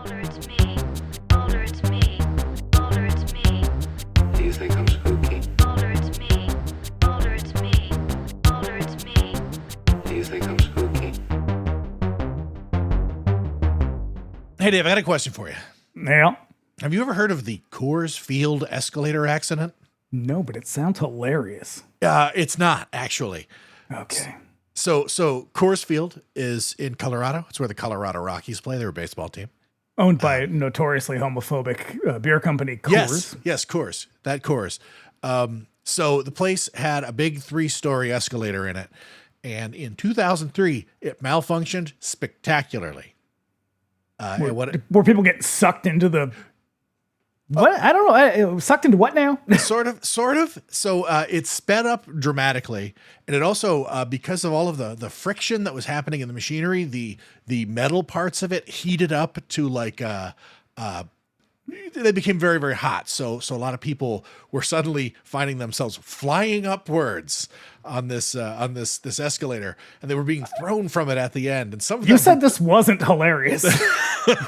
Older it's me. Older it's me. Older it's me. Do you think I'm spooky? Older it's me. Older it's me. Older it's me. Do you think I'm spooky? Hey, Dave, I got a question for you. Yeah. Have you ever heard of the Coors Field escalator accident? No, but it sounds hilarious. It's not, actually. Okay. So Coors Field is in Colorado. It's where the Colorado Rockies play. They're a baseball team. Owned by notoriously homophobic beer company Coors. Yes, Coors. That Coors. So the place had a big 3-story escalator in it. And in 2003, it malfunctioned spectacularly. Were people getting sucked into the... What? I don't know. Sucked into what now? Sort of. So it sped up dramatically. And it also, because of all of the friction that was happening in the machinery, the metal parts of it heated up to like, they became very, very hot. So a lot of people were suddenly finding themselves flying upwards on this escalator, and they were being thrown from it at the end. And some of You them said this wasn't hilarious.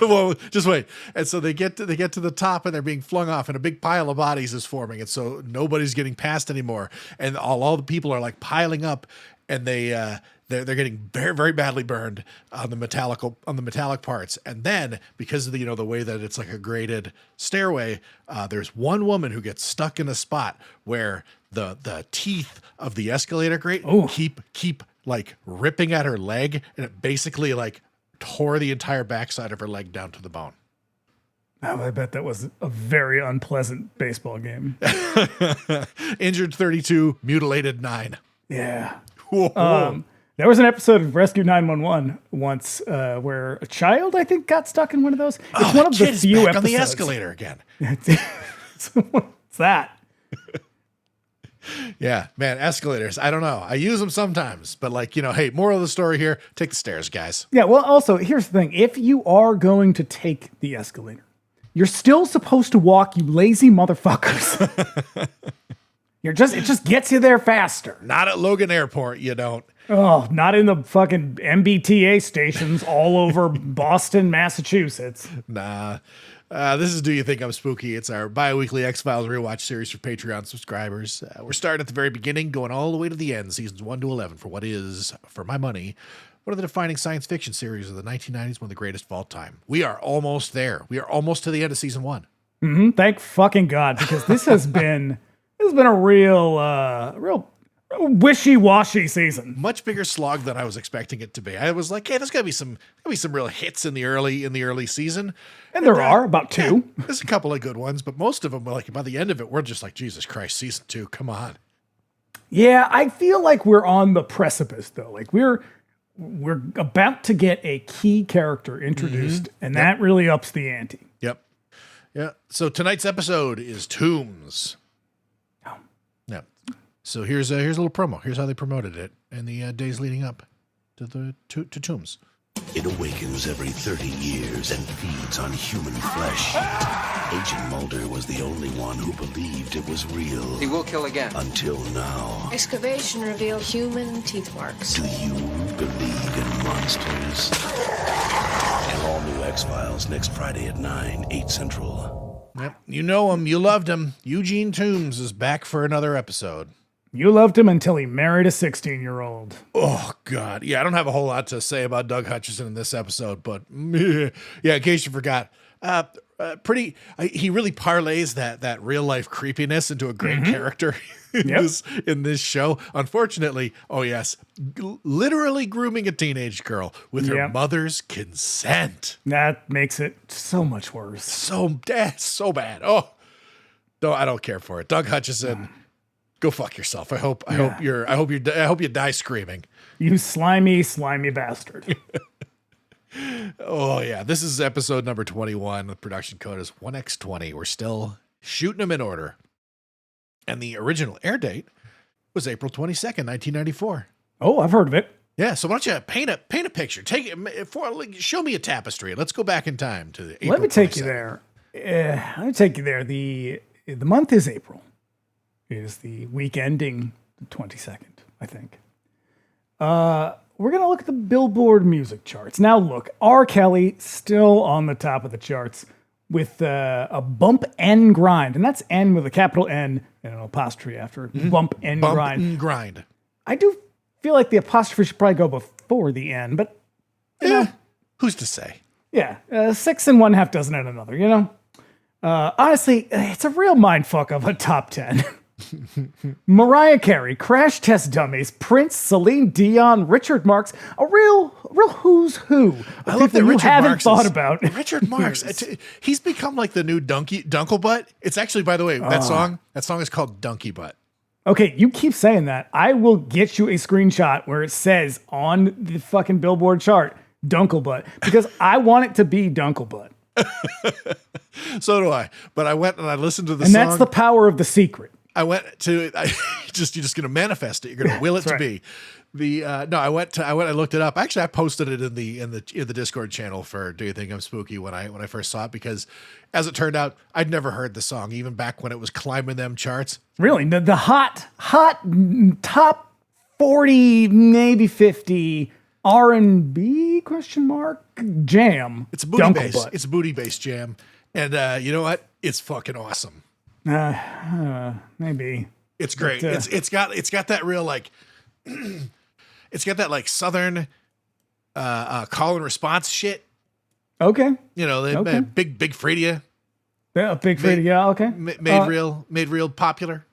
well, just wait. And so they get to the top, and they're being flung off, and a big pile of bodies is forming, and so nobody's getting past anymore. And all the people are like piling up, and they're getting very, very badly burned on the metallic parts. And then because of the way that it's like a graded stairway, there's one woman who gets stuck in a spot where the teeth of the escalator grate keep like ripping at her leg, and it basically like tore the entire backside of her leg down to the bone. Oh, I bet that was a very unpleasant baseball game. Injured 32, mutilated 9. Yeah. Whoa. There was an episode of Rescue 911 once where a child, I think, got stuck in one of those. It's one of the few back episodes. on the escalator again. What's that? Yeah, man, escalators. I don't know. I use them sometimes, but hey, moral of the story here, take the stairs, guys. Yeah, well, also, here's the thing. If you are going to take the escalator, you're still supposed to walk, you lazy motherfuckers. It just gets you there faster. Not at Logan Airport, you don't. Oh, not in the fucking MBTA stations all over Boston, Massachusetts. Nah. This is Do You Think I'm Spooky? It's our bi-weekly X-Files rewatch series for Patreon subscribers. We're starting at the very beginning, going all the way to the end, seasons 1 to 11, for what is, for my money, one of the defining science fiction series of the 1990s, one of the greatest of all time. We are almost there. We are almost to the end of season 1. Mm-hmm. Thank fucking God, because this has been a real wishy-washy season. Much bigger slog than I was expecting it to be. I was like, hey, there's gotta be some real hits in the early season. And there are about 2. Yeah, there's a couple of good ones, but most of them, like by the end of it, we're just like, Jesus Christ, season 2, come on. Yeah, I feel like we're on the precipice though. Like we're about to get a key character introduced, and that really ups the ante. Yep. Yeah. So tonight's episode is Tooms. Oh. Yeah. So here's a little promo. Here's how they promoted it in the days leading up to Tooms. It awakens every 30 years and feeds on human flesh. Agent Mulder was the only one who believed it was real. He will kill again. Until now. Excavation revealed human teeth marks. Do you believe in monsters? An all-new X-Files next Friday at 9, 8 Central. Yep. You know him. You loved him. Eugene Tooms is back for another episode. You loved him until he married a 16-year-old. Oh, God. Yeah, I don't have a whole lot to say about Doug Hutchison in this episode, but yeah, in case you forgot, he really parlays that real-life creepiness into a great character in this show. Unfortunately, oh, yes, literally grooming a teenage girl with her mother's consent. That makes it so much worse. So bad. Oh, no, I don't care for it. Doug Hutchison. Go fuck yourself. I hope you die screaming. You slimy bastard. Oh yeah, this is episode number 21. The production code is 1X20. We're still shooting them in order. And the original air date was April 22nd, 1994. Oh, I've heard of it. Yeah, so why don't you paint a picture? Show me a tapestry. Let's go back in time to April. Let me 22nd. take you there. The month is April. It is the week ending the 22nd, I think. we're going to look at the Billboard music charts. Now, look, R. Kelly still on the top of the charts with a bump and grind. And that's N with a capital N and an apostrophe after bump and Bump grind. and grind. I do feel like the apostrophe should probably go before the N, but Who's to say? yeah, 6 and 1/2 dozen and another, you know? Honestly, it's a real mindfuck of a top 10. Mariah Carey, Crash Test Dummies, Prince, Celine Dion, Richard Marx, a real who's who. I love that you Richard haven't Marx thought is- about. Richard Marx. He's become like the new Dunkle Butt. It's actually, by the way, that song is called Donkey Butt. Okay, you keep saying that. I will get you a screenshot where it says on the fucking Billboard chart, Dunklebutt, because I want it to be Dunklebutt. So do I. But I went and I listened to the And song. that's the power of The Secret. I went to you're just going to manifest it. You're going to will it to That's be. I looked it up. Actually, I posted it in the Discord channel for Do You Think I'm Spooky when I first saw it, because as it turned out, I'd never heard the song even back when it was climbing them charts. Really, the hot top 40, maybe 50 R&B jam. It's a booty bass. Dunklebutt. It's a booty bass jam. And you know what? It's fucking awesome. Maybe. It's great. But, It's got that real like it's got that like southern call and response shit. Okay. You know, they Okay. big Fredia Yeah, big Freddie. Yeah, okay. made real popular.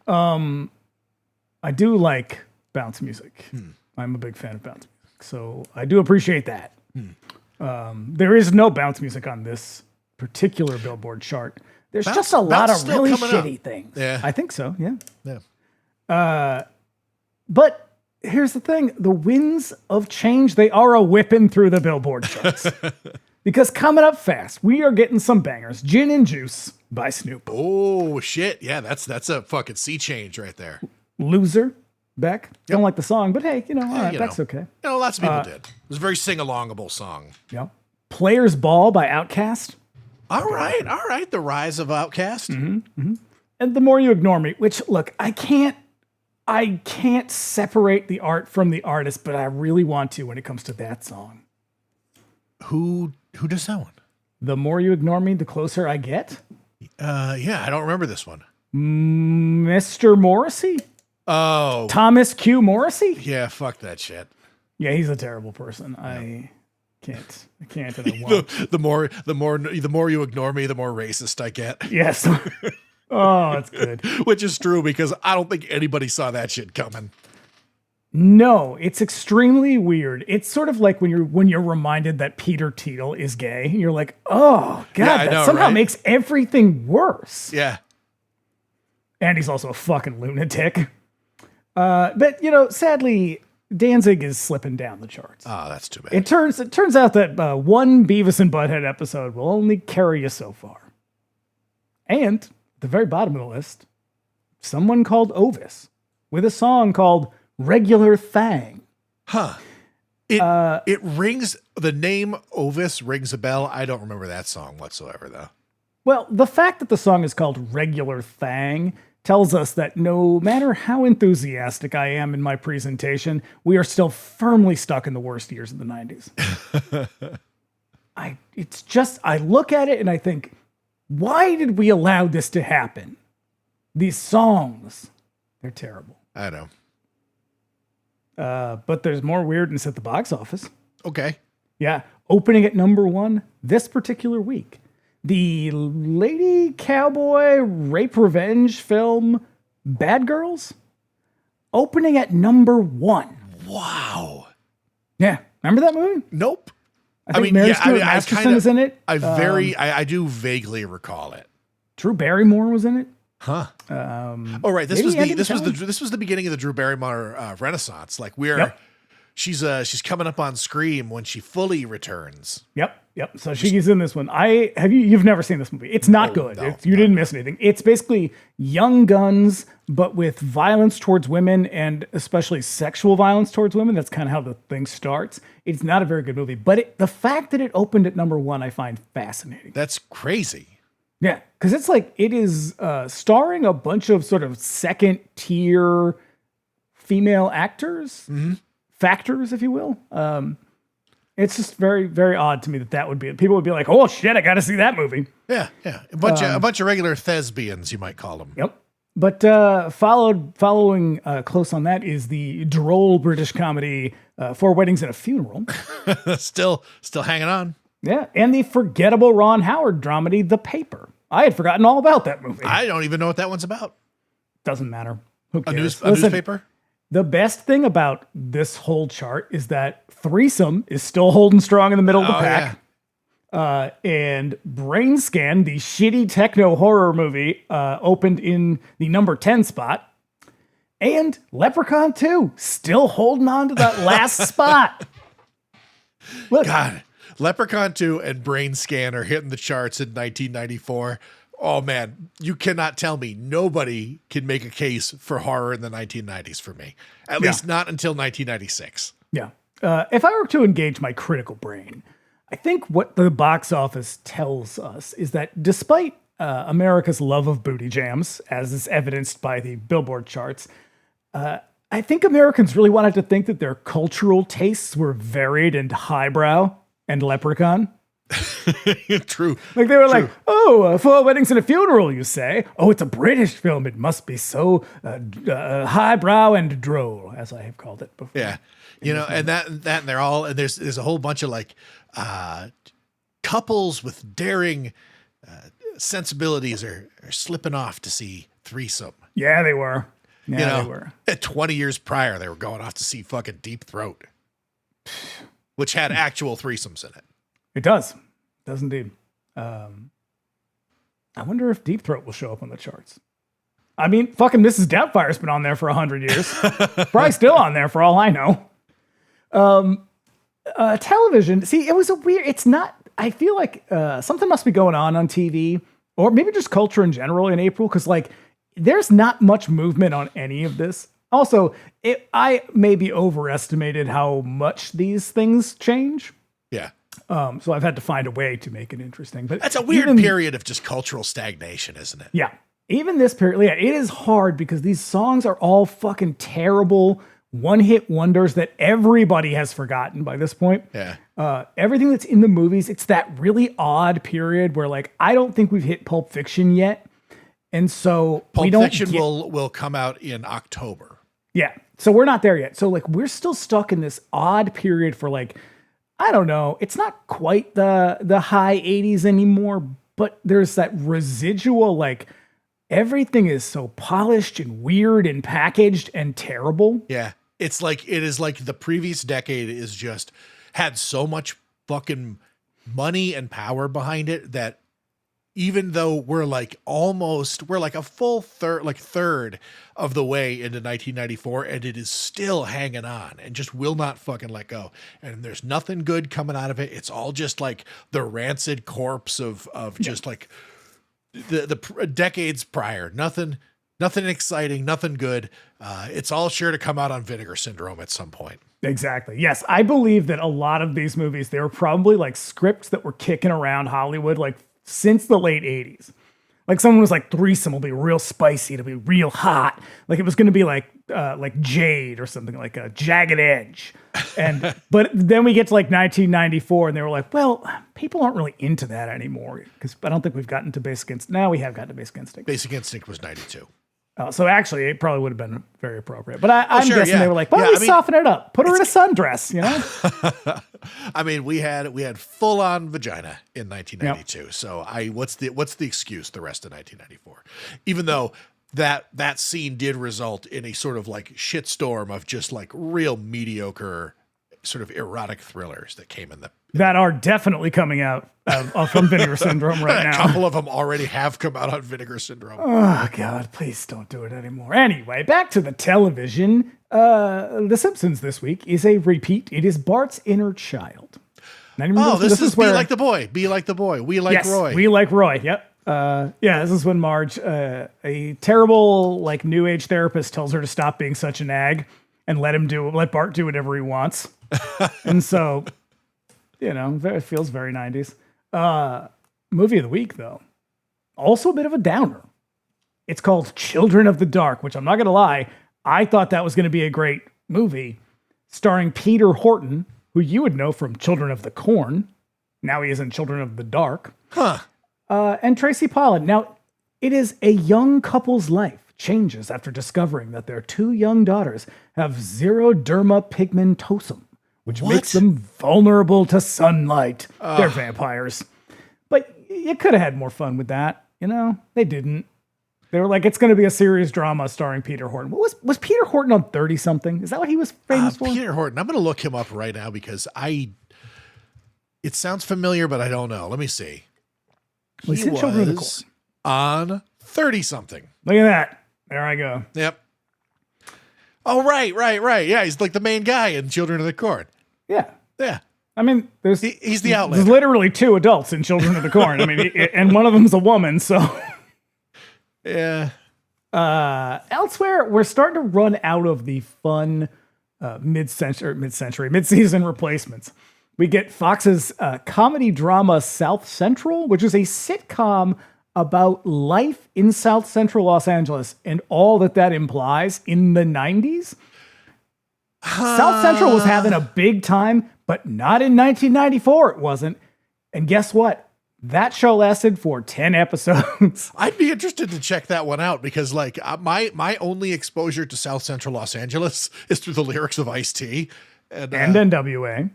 I do like bounce music. I'm a big fan of bounce music, so I do appreciate that. There is no bounce music on this particular Billboard chart. There's just a lot bounce of still really coming up. shitty things. Yeah. I think so. Yeah. Yeah. But here's the thing: the winds of change, they are a whipping through the Billboard charts. Because coming up fast, we are getting some bangers. Gin and Juice by Snoop. Oh shit. Yeah, that's a fucking sea change right there. Loser, Beck. Don't like the song, but hey, all right, you Beck's know. okay. You know, lots of people did. It was a very sing-alongable song. Yeah. Players Ball by Outkast. All right. The rise of Outkast. And The More You Ignore Me, which, look, I can't separate the art from the artist, but I really want to when it comes to that song. Who does that one? The More You Ignore Me, the closer I get. Yeah, I don't remember this one. Mr. Morrissey? Oh, Thomas Q. Morrissey? yeah, fuck that shit. Yeah, he's a terrible person. I can't. And I won't. The more you ignore me, the more racist I get. Yes. Oh, that's good. Which is true, because I don't think anybody saw that shit coming. No, it's extremely weird. It's sort of like when you're reminded that Peter Thiel is gay. You're like, oh god, Yeah, I that know, somehow right? makes everything worse. Yeah. And he's also a fucking lunatic. But sadly, Danzig is slipping down the charts. Oh, that's too bad. It turns out that one Beavis and Butthead episode will only carry you so far. And at the very bottom of the list, someone called Ovis with a song called Regular Thang. Huh. It rings, the name Ovis rings a bell. I don't remember that song whatsoever, though. Well, the fact that the song is called Regular Thang tells us that no matter how enthusiastic I am in my presentation, we are still firmly stuck in the worst years of the 90s. I look at it and I think, why did we allow this to happen? These songs, they're terrible. I know. But there's more weirdness at the box office. Okay. Yeah, opening at number 1 this particular week. The Lady Cowboy Rape Revenge film Bad Girls, opening at number 1. Wow. Yeah, remember that movie? Nope. I think Mary Stuart I Masterson is in it. I do vaguely recall it. Drew Barrymore was in it. Huh. Oh, right. This maybe was Andy this was the beginning of the Drew Barrymore Renaissance. Like Yep. she's coming up on Scream when she fully returns. Yep. So she's in this one. You've never seen this movie. It's not Oh, good. no, You didn't miss anything. It's basically Young Guns, but with violence towards women and especially sexual violence towards women. That's kind of how the thing starts. It's not a very good movie, but the fact that it opened at number 1, I find fascinating. That's crazy. Yeah, because it is starring a bunch of sort of second tier female actors. factors, if you will. It's just very, very odd to me that would be. People would be like, "Oh shit, I got to see that movie." Yeah. A bunch of regular thespians, you might call them. Yep. But following close on that is the droll British comedy Four Weddings and a Funeral. still hanging on. Yeah, and the forgettable Ron Howard dramedy, The Paper. I had forgotten all about that movie. I don't even know what that one's about. Doesn't matter. Who A cares? newspaper? The best thing about this whole chart is that Threesome is still holding strong in the middle of the pack. Yeah. And Brain Scan, the shitty techno horror movie, opened in the number 10 spot. And Leprechaun 2, still holding on to that last spot. Look, God, Leprechaun 2 and Brain Scan are hitting the charts in 1994. Oh man, you cannot tell me nobody can make a case for horror in the 1990s for me. At least not until 1996. Yeah. If I were to engage my critical brain, I think what the box office tells us is that despite America's love of booty jams, as is evidenced by the Billboard charts, I think Americans really wanted to think that their cultural tastes were varied and highbrow, and Leprechaun. True. Like they were like, oh, Four Weddings and a Funeral, you say? Oh, it's a British film. It must be so highbrow and droll, as I have called it before. Yeah. You know, and and they're all, and there's a whole bunch of like couples with daring sensibilities are slipping off to see Threesome. Yeah, they were. Yeah, you know, they were. 20 years prior, they were going off to see fucking Deep Throat, which had actual threesomes in it. It does. It does indeed. I wonder if Deep Throat will show up on the charts. I mean, fucking Mrs. Doubtfire's been on there for 100 years. Probably still on there for all I know. Television. See, it was a weird, it's not, I feel like something must be going on TV or maybe just culture in general in April. Cause like there's not much movement on any of this. Also, I maybe overestimated how much these things change. Yeah. So I've had to find a way to make it interesting. But that's a weird period of just cultural stagnation, isn't it? Yeah. Even this period, yeah, it is hard because these songs are all fucking terrible one-hit wonders that everybody has forgotten by this point. Yeah. Everything that's in the movies, it's that really odd period where like I don't think we've hit Pulp Fiction yet. And so Pulp Fiction will come out in October. Yeah. So we're not there yet. So like we're still stuck in this odd period for like, I don't know. It's not quite the high 80s anymore, but there's that residual, like everything is so polished and weird and packaged and terrible. Yeah. It is like the previous decade is just had so much fucking money and power behind it that even though we're like a full third of the way into 1994 and it is still hanging on and just will not fucking let go. And there's nothing good coming out of it. It's all just like the rancid corpse of just like the decades prior. Nothing exciting, nothing good. It's all sure to come out on Vinegar Syndrome at some point. Exactly. Yes. I believe that a lot of these movies, they were probably like scripts that were kicking around Hollywood, like since the late 80s. Like someone was like, Threesome will be real spicy, it'll be real hot. Like it was going to be like Jade or something, like a Jagged Edge. But then we get to like 1994 and they were like, well, people aren't really into that anymore. Because I don't think we've gotten to Basic Instinct. Now we have gotten to Basic Instinct. Basic Instinct was 92. So actually, it probably would have been very appropriate. But I'm guessing they were like, why I don't we mean, soften it up? Put her in a sundress, you know? I mean, we had full on vagina in 1992. Yep. So what's the excuse the rest of 1994? Even though that scene did result in a sort of like shitstorm of just like real mediocre sort of erotic thrillers that came that are definitely coming out from Vinegar Syndrome right now. A couple of them already have come out on Vinegar Syndrome. Oh, God, please don't do it anymore. Anyway, back to the television. The Simpsons this week is a repeat. It is Bart's Inner Child. This is where Be Like the Boy. Be Like the Boy. We Like Roy. We Like Roy. Yep. This is when Marge, a terrible like new age therapist, tells her to stop being such a nag and let Bart do whatever he wants. And so, you know, it feels very 90s. Movie of the week, though, also a bit of a downer. It's called Children of the Dark, which I'm not going to lie, I thought that was going to be a great movie. starring Peter Horton, who you would know from Children of the Corn. Now he is in Children of the Dark. Huh. And Tracy Pollan. Now, it is a young couple's life changes after discovering that their 2 young daughters have xeroderma pigmentosum, which makes them vulnerable to sunlight. They're vampires. But you could have had more fun with that. You know, they didn't. They were like, it's going to be a serious drama starring Peter Horton. Was Peter Horton on 30-something? Is that what he was famous for? Peter Horton. I'm going to look him up right now because it sounds familiar, but I don't know. Let me see. Well, he's in Children of the Corn. On 30-something. Look at that. There I go. Yep. Oh, right. Yeah, he's like the main guy in Children of the Corn. Yeah. Yeah. I mean, he's the outlet. There's literally 2 adults in Children of the Corn. I mean, and one of them's a woman, so. Yeah. Elsewhere, we're starting to run out of the fun mid-season replacements. We get Fox's comedy drama South Central, which is a sitcom about life in South Central Los Angeles and all that implies in the 90s. South Central was having a big time, but not in 1994, it wasn't. And guess what? That show lasted for 10 episodes. I'd be interested to check that one out because, like, my only exposure to South Central Los Angeles is through the lyrics of Ice-T and NWA.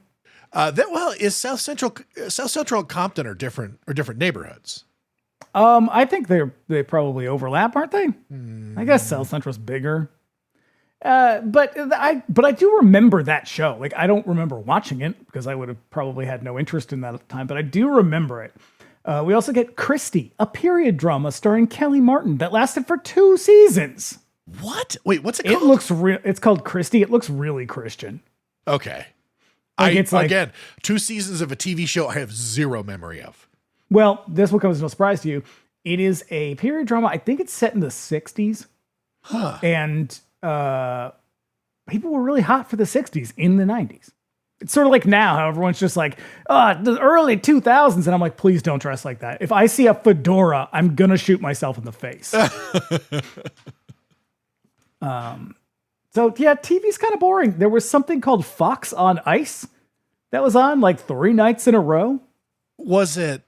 Is South Central and Compton are different neighborhoods? I think they probably overlap, aren't they? I guess South Central's bigger. But I do remember that show. Like, I don't remember watching it because I would have probably had no interest in that at the time, but I do remember it. We also get Christie, a period drama starring Kelly Martin that lasted for 2 seasons. What? Wait, what's it called? It's called Christie. It looks really Christian. Okay. It's like, again, 2 seasons of a TV show I have zero memory of. Well, this will come as no surprise to you. It is a period drama. I think it's set in the 60s. Huh. And people were really hot for the 60s in the 90s. It's sort of like now how everyone's just like, the early 2000s. And I'm like, please don't dress like that. If I see a fedora, I'm going to shoot myself in the face. So yeah, TV's kind of boring. There was something called Fox on Ice that was on like 3 nights in a row. Was it?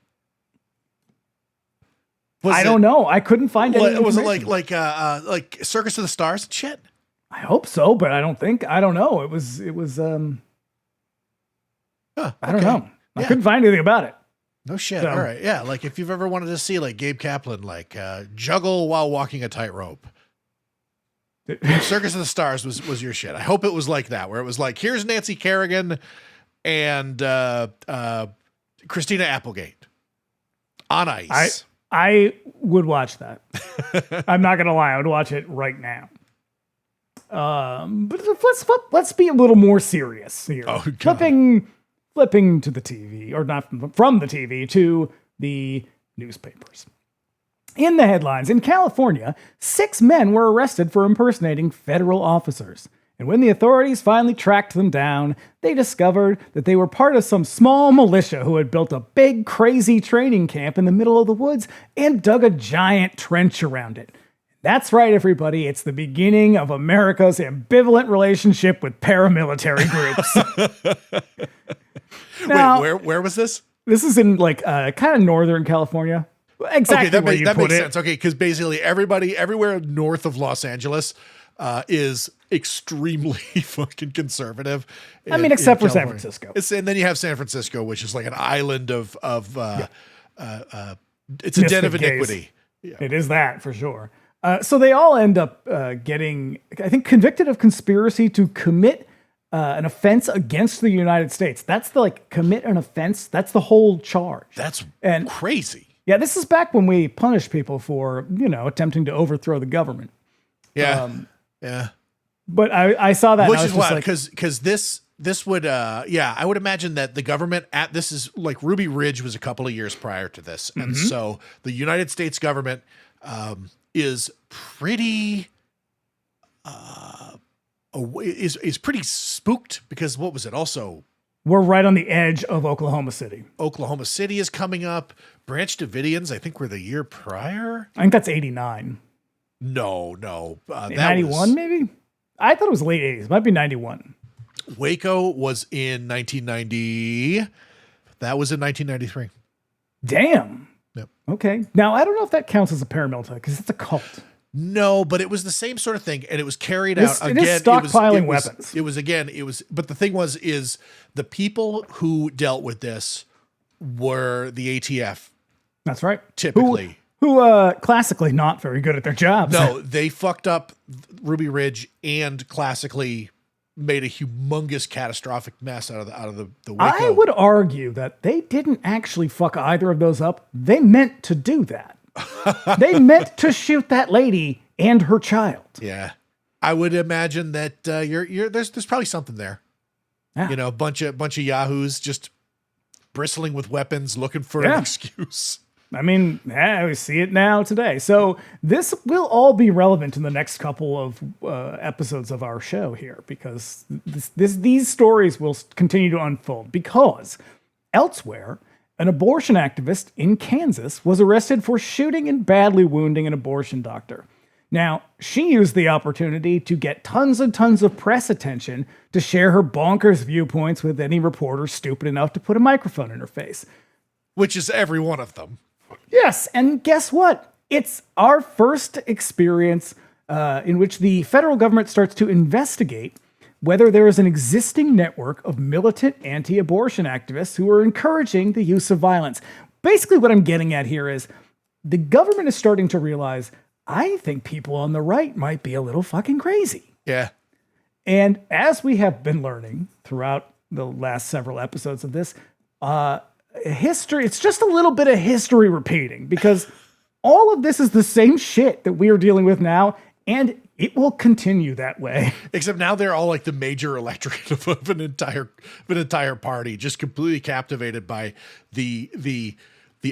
I don't know. I couldn't find any. Was it like Circus of the Stars and shit? I hope so, but I don't know. It was I don't know. I couldn't find anything about it. No shit. All right. Yeah. Like if you've ever wanted to see like Gabe Kaplan, like juggle while walking a tightrope. Circus of the Stars was your shit. I hope it was like that, where it was like, here's Nancy Kerrigan and Christina Applegate on ice. I would watch that. I'm not gonna lie, I would watch it right now. But let's be a little more serious here. Oh, God. Flipping to the TV, or not from the TV to the newspapers. In the headlines, in California, 6 men were arrested for impersonating federal officers. And when the authorities finally tracked them down, they discovered that they were part of some small militia who had built a big, crazy training camp in the middle of the woods and dug a giant trench around it. That's right, everybody. It's the beginning of America's ambivalent relationship with paramilitary groups. Now, wait, where was this? This is in like kind of northern California. Exactly that where you that put makes it. sense. Okay, because basically everywhere north of Los Angeles is extremely fucking conservative. I mean, except for San Francisco. And then you have San Francisco, which is like an island of it's a den of iniquity. Yeah. It is that for sure. So they all end up getting, I think, convicted of conspiracy to commit an offense against the United States. That's the commit an offense. That's the whole charge. That's crazy. Yeah, this is back when we punished people for, attempting to overthrow the government. Yeah. Yeah. But I saw that. Which is wild, because this would, I would imagine that the government this is like Ruby Ridge was a couple of years prior to this. And so the United States government is pretty, is pretty spooked because what was it also? We're right on the edge of Oklahoma City. Oklahoma City is coming up. Branch Davidians, I think, were the year prior. I think that's 89. No. 91 maybe? I thought it was late 80s. Might be 91. Waco was in 1990. That was in 1993. Damn. Yep. Okay. Now, I don't know if that counts as a paramilitary because it's a cult. No, but it was the same sort of thing, and it was carried It out is again. stockpiling weapons. But the thing is the people who dealt with this were the ATF. That's right. Typically. Who classically not very good at their jobs. No, they fucked up Ruby Ridge and classically made a humongous catastrophic mess out of the Waco. I would argue that they didn't actually fuck either of those up. They meant to do that. They meant to shoot that lady and her child. Yeah. I would imagine that there's probably something there. Yeah. You know, a bunch of yahoos just bristling with weapons looking for an excuse. I mean, we see it now today. So this will all be relevant in the next couple of episodes of our show here, because these stories will continue to unfold. Because elsewhere, an abortion activist in Kansas was arrested for shooting and badly wounding an abortion doctor. Now, she used the opportunity to get tons and tons of press attention to share her bonkers viewpoints with any reporter stupid enough to put a microphone in her face. Which is every one of them. Yes, and guess what? It's our first experience in which the federal government starts to investigate whether there is an existing network of militant anti-abortion activists who are encouraging the use of violence. Basically, what I'm getting at here is the government is starting to realize, I think people on the right might be a little fucking crazy. Yeah. And as we have been learning throughout the last several episodes of this, history, it's just a little bit of history repeating, because all of this is the same shit that we are dealing with now, and it will continue that way. Except now they're all like the major electorate of an entire party, just completely captivated by the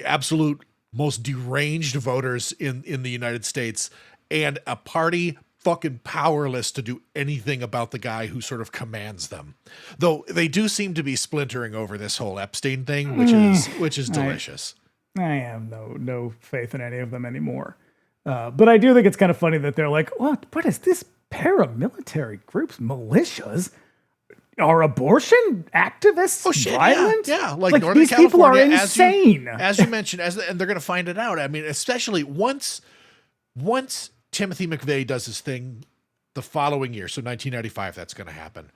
absolute most deranged voters in the United States, and a party fucking powerless to do anything about the guy who sort of commands them. Though they do seem to be splintering over this whole Epstein thing, which is delicious. I have no faith in any of them anymore. But I do think it's kind of funny that they're like, what is this? Paramilitary groups, militias, are abortion activists violent? Yeah. Like Northern these people are California, insane. As you mentioned, and they're going to find it out. I mean, especially once Timothy McVeigh does his thing the following year, so 1995, that's going to happen.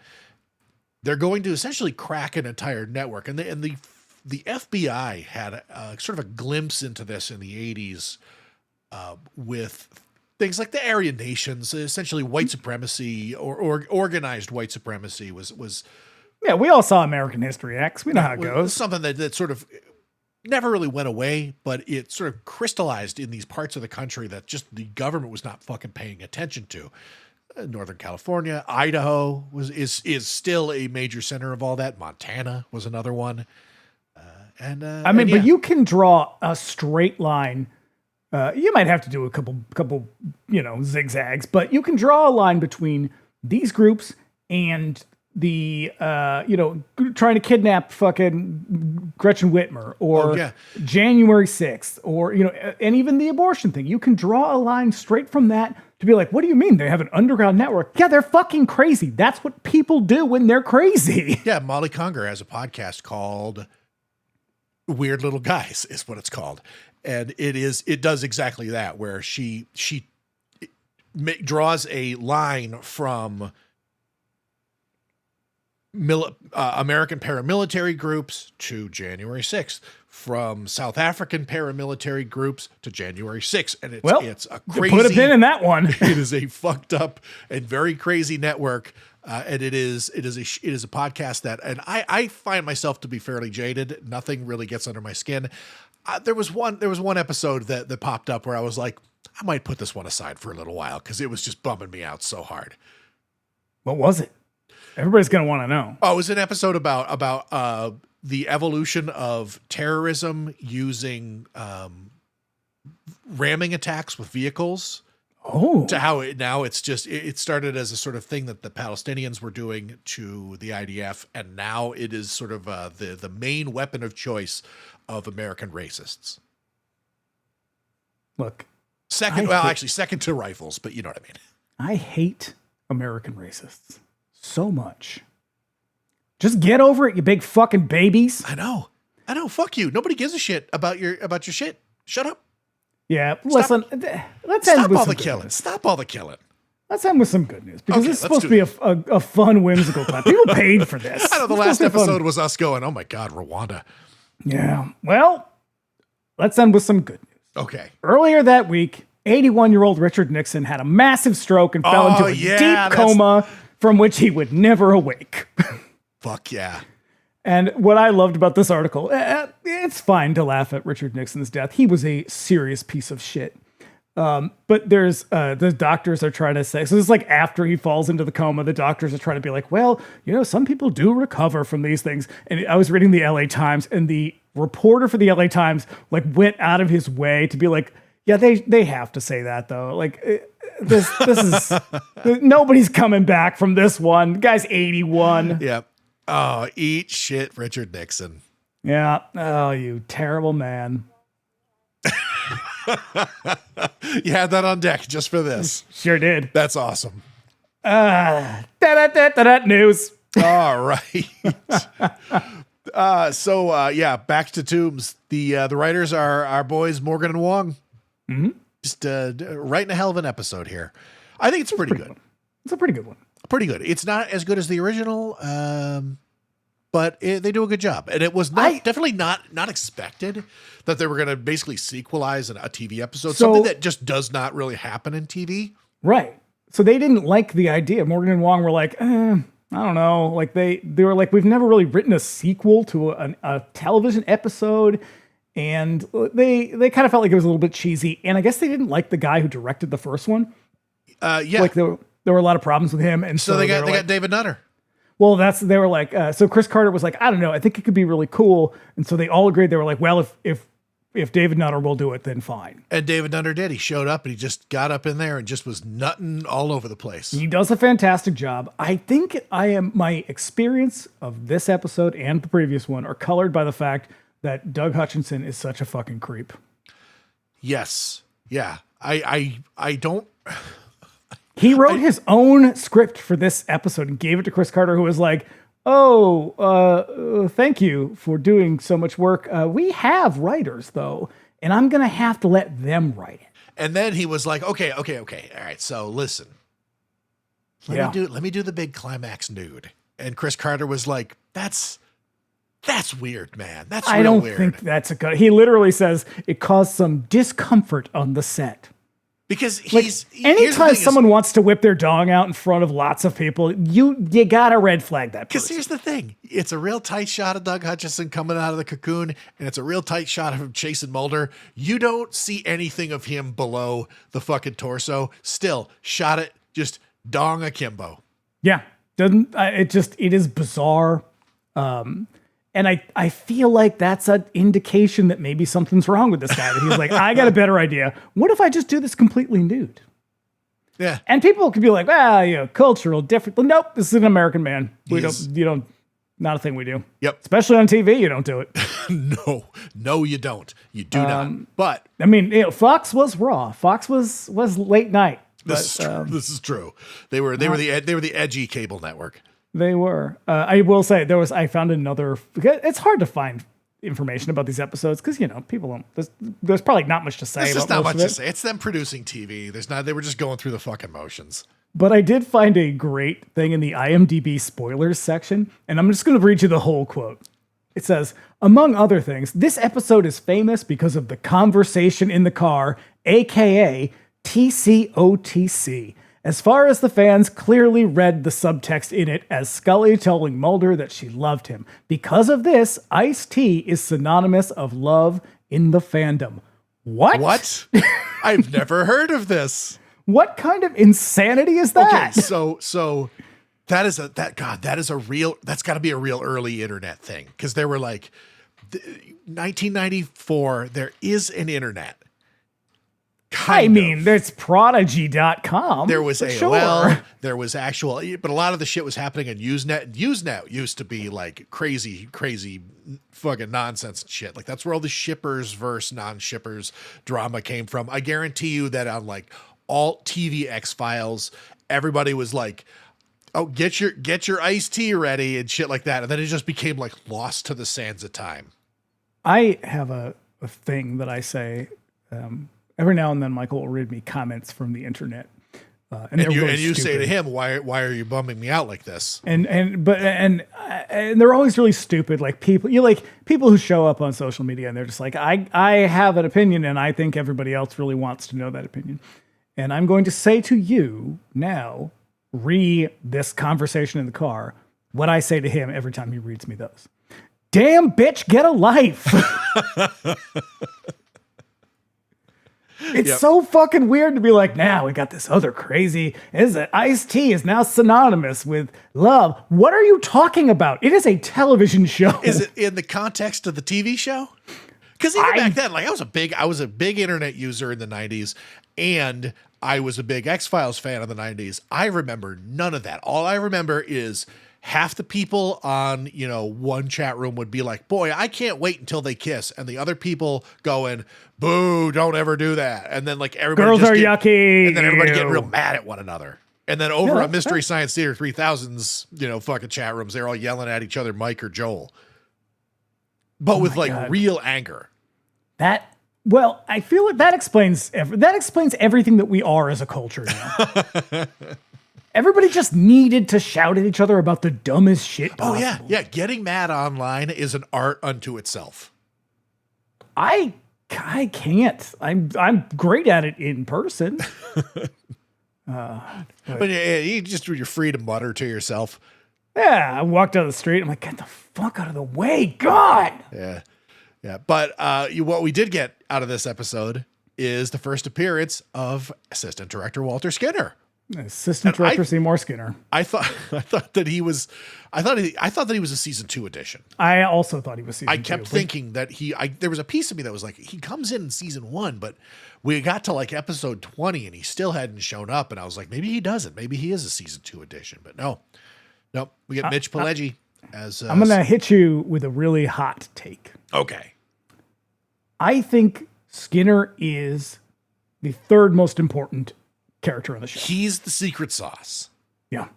They're going to essentially crack an entire network, and the FBI had sort of a glimpse into this in the 80s with things like the Aryan nations, essentially white supremacy or organized white supremacy was. Yeah, we all saw American History X. We know how it goes. Something that sort of never really went away, but it sort of crystallized in these parts of the country that just the government was not fucking paying attention to. Northern California, Idaho is still a major center of all that. Montana was another one. But you can draw a straight line. You might have to do a couple, zigzags, but you can draw a line between these groups and the, trying to kidnap fucking Gretchen Whitmer or January 6th or, and even the abortion thing. You can draw a line straight from that to be like, what do you mean they have an underground network? Yeah, they're fucking crazy. That's what people do when they're crazy. Yeah, Molly Conger has a podcast called Weird Little Guys is what it's called. And it does exactly that, where she draws a line from American paramilitary groups to January 6th, from South African paramilitary groups to January 6th. And it's a crazy, put a pin in that one. It is a fucked up and very crazy network. And it is a podcast that, and I find myself to be fairly jaded. Nothing really gets under my skin. There was one episode that popped up where I was like, I might put this one aside for a little while because it was just bumming me out so hard. What was it? Everybody's going to want to know. Oh, it was an episode about the evolution of terrorism using ramming attacks with vehicles. Oh, to how it started as a sort of thing that the Palestinians were doing to the IDF, and now it is sort of the main weapon of choice of American racists. Look, second to rifles, but you know what I mean. I hate American racists so much. Just get over it, you big fucking babies. I know. Fuck you. Nobody gives a shit about your shit. Shut up. Yeah, listen, let's end Stop with all some the good killing. news. Stop all the killing. Let's end with some good news because Okay, this is let's supposed to be do a fun, whimsical clap. People paid for this. I know the It's last supposed to be fun. episode was us going, oh my God, Rwanda. Yeah. Well, let's end with some good news. Okay. Earlier that week, 81-year-old Richard Nixon had a massive stroke and fell into a deep coma from which he would never awake. Fuck yeah. And what I loved about this article, it's fine to laugh at Richard Nixon's death. He was a serious piece of shit. But there's the doctors are trying to say, so this is like after he falls into the coma, the doctors are trying to be like, well, you know, some people do recover from these things. And I was reading the LA Times, and the reporter for the LA Times like went out of his way to be like, yeah, they have to say that though. Like this is nobody's coming back from this one. The guy's 81. Yep. Oh, eat shit, Richard Nixon. Yeah. Oh, you terrible man. You had that on deck just for this. Sure did. That's awesome. News. All right. So back to Tooms. The writers are our boys Morgan and Wong. Mm-hmm. Just writing a hell of an episode here. I think it's pretty good. It's a pretty good one. Pretty good. It's not as good as the original, but they do a good job. And it was definitely not expected that they were going to basically sequelize a TV episode. Something that just does not really happen in TV. Right. So they didn't like the idea. Morgan and Wong were like, I don't know. Like they were like, we've never really written a sequel to a television episode. And they kind of felt like it was a little bit cheesy. And I guess they didn't like the guy who directed the first one. Yeah. Like there were a lot of problems with him. And so they got David Nutter. Well, they were like, so Chris Carter was like, I don't know, I think it could be really cool. And so they all agreed. They were like, well, if David Nutter will do it, then fine. And David Nutter did. He showed up and he just got up in there and just was nutting all over the place. He does a fantastic job. I think my experience of this episode and the previous one are colored by the fact that Doug Hutchison is such a fucking creep. Yes. Yeah. I don't... He wrote his own script for this episode and gave it to Chris Carter, who was like, thank you for doing so much work. We have writers, though, and I'm going to have to let them write it. And then he was like, okay. All right, so listen. Let me do the big climax nude. And Chris Carter was like, that's weird, man. That's real I don't weird. think that's a good... He literally says it caused some discomfort on the set. Because anytime someone wants to whip their dong out in front of lots of people, you gotta red flag that person. Because here's the thing. It's a real tight shot of Doug Hutchison coming out of the cocoon, and it's a real tight shot of him chasing Mulder. You don't see anything of him below the fucking torso. Still, shot it, just dong akimbo. Yeah. It is bizarre. And I feel like that's an indication that maybe something's wrong with this guy. That he's like, I got a better idea. What if I just do this completely nude? Yeah. And people could be like, cultural difference. Nope, this is an American man. Not a thing we do. Yep. Especially on TV, you don't do it. No, you don't. You do not. But I mean, Fox was raw. Fox was late night. This is true. They were the edgy cable network. They were. I will say I found another. It's hard to find information about these episodes because people don't. There's probably not much to say. There's just about not most much of to say. It's them producing TV. They were just going through the fucking motions. But I did find a great thing in the IMDb spoilers section, and I'm just going to read you the whole quote. It says, among other things, this episode is famous because of the conversation in the car, aka TCOTC. As far as the fans clearly read the subtext in it as Scully telling Mulder that she loved him. Because of this, Ice-T is synonymous of love in the fandom. What? I've never heard of this. What kind of insanity is that? Okay, so that's got to be a real early internet thing. Because they were like, 1994, there is an internet. There's prodigy.com. There was AOL. Sure. There was actual, but a lot of the shit was happening on Usenet. Usenet used to be like crazy fucking nonsense and shit. Like that's where all the shippers versus non-shippers drama came from. I guarantee you that on like alt TV X-Files, everybody was like, Oh, get your iced tea ready and shit like that. And then it just became like lost to the sands of time. I have a thing that I say every now and then. Michael will read me comments from the internet, and you say to him, "Why are you bumming me out like this?" And they're always really stupid. Like people who show up on social media and they're just like, I have an opinion and I think everybody else really wants to know that opinion. And I'm going to say to you now, this conversation in the car, what I say to him every time he reads me those. Damn, bitch, get a life. It's so fucking weird to be like, now we got this other crazy, iced tea is now synonymous with love. What are you talking about? It is a television show. Is it in the context of the TV show? Because even back then, like I was a big internet user in the 90s, and I was a big X-Files fan of the 90s. I remember none of that. All I remember is half the people on, one chat room would be like, boy, I can't wait until they kiss. And the other people going, boo, don't ever do that. And then like everybody girls are yucky. And then everybody getting real mad at one another. And then over at Mystery Science Theater 3000's, fucking chat rooms, they're all yelling at each other, Mike or Joel. But with real anger. Well, I feel like that explains everything that we are as a culture now. Everybody just needed to shout at each other about the dumbest shit possible. Oh yeah. Getting mad online is an art unto itself. I can't. I'm great at it in person. But you're free to mutter to yourself. Yeah, I walked down the street. I'm like, get the fuck out of the way, God. Yeah. But what we did get out of this episode is the first appearance of assistant director Walter Skinner. Assistant director Seymour Skinner. I thought that he was a season 2 addition. I also thought he was season 2. I kept thinking that there was a piece of me that was like, he comes in season 1, but we got to like episode 20 and he still hadn't shown up. And I was like, maybe he doesn't. Maybe he is a season 2 addition. But no, we get Mitch Pileggi as. I'm going to hit you with a really hot take. Okay. I think Skinner is the third most important character on the show. He's the secret sauce. Yeah.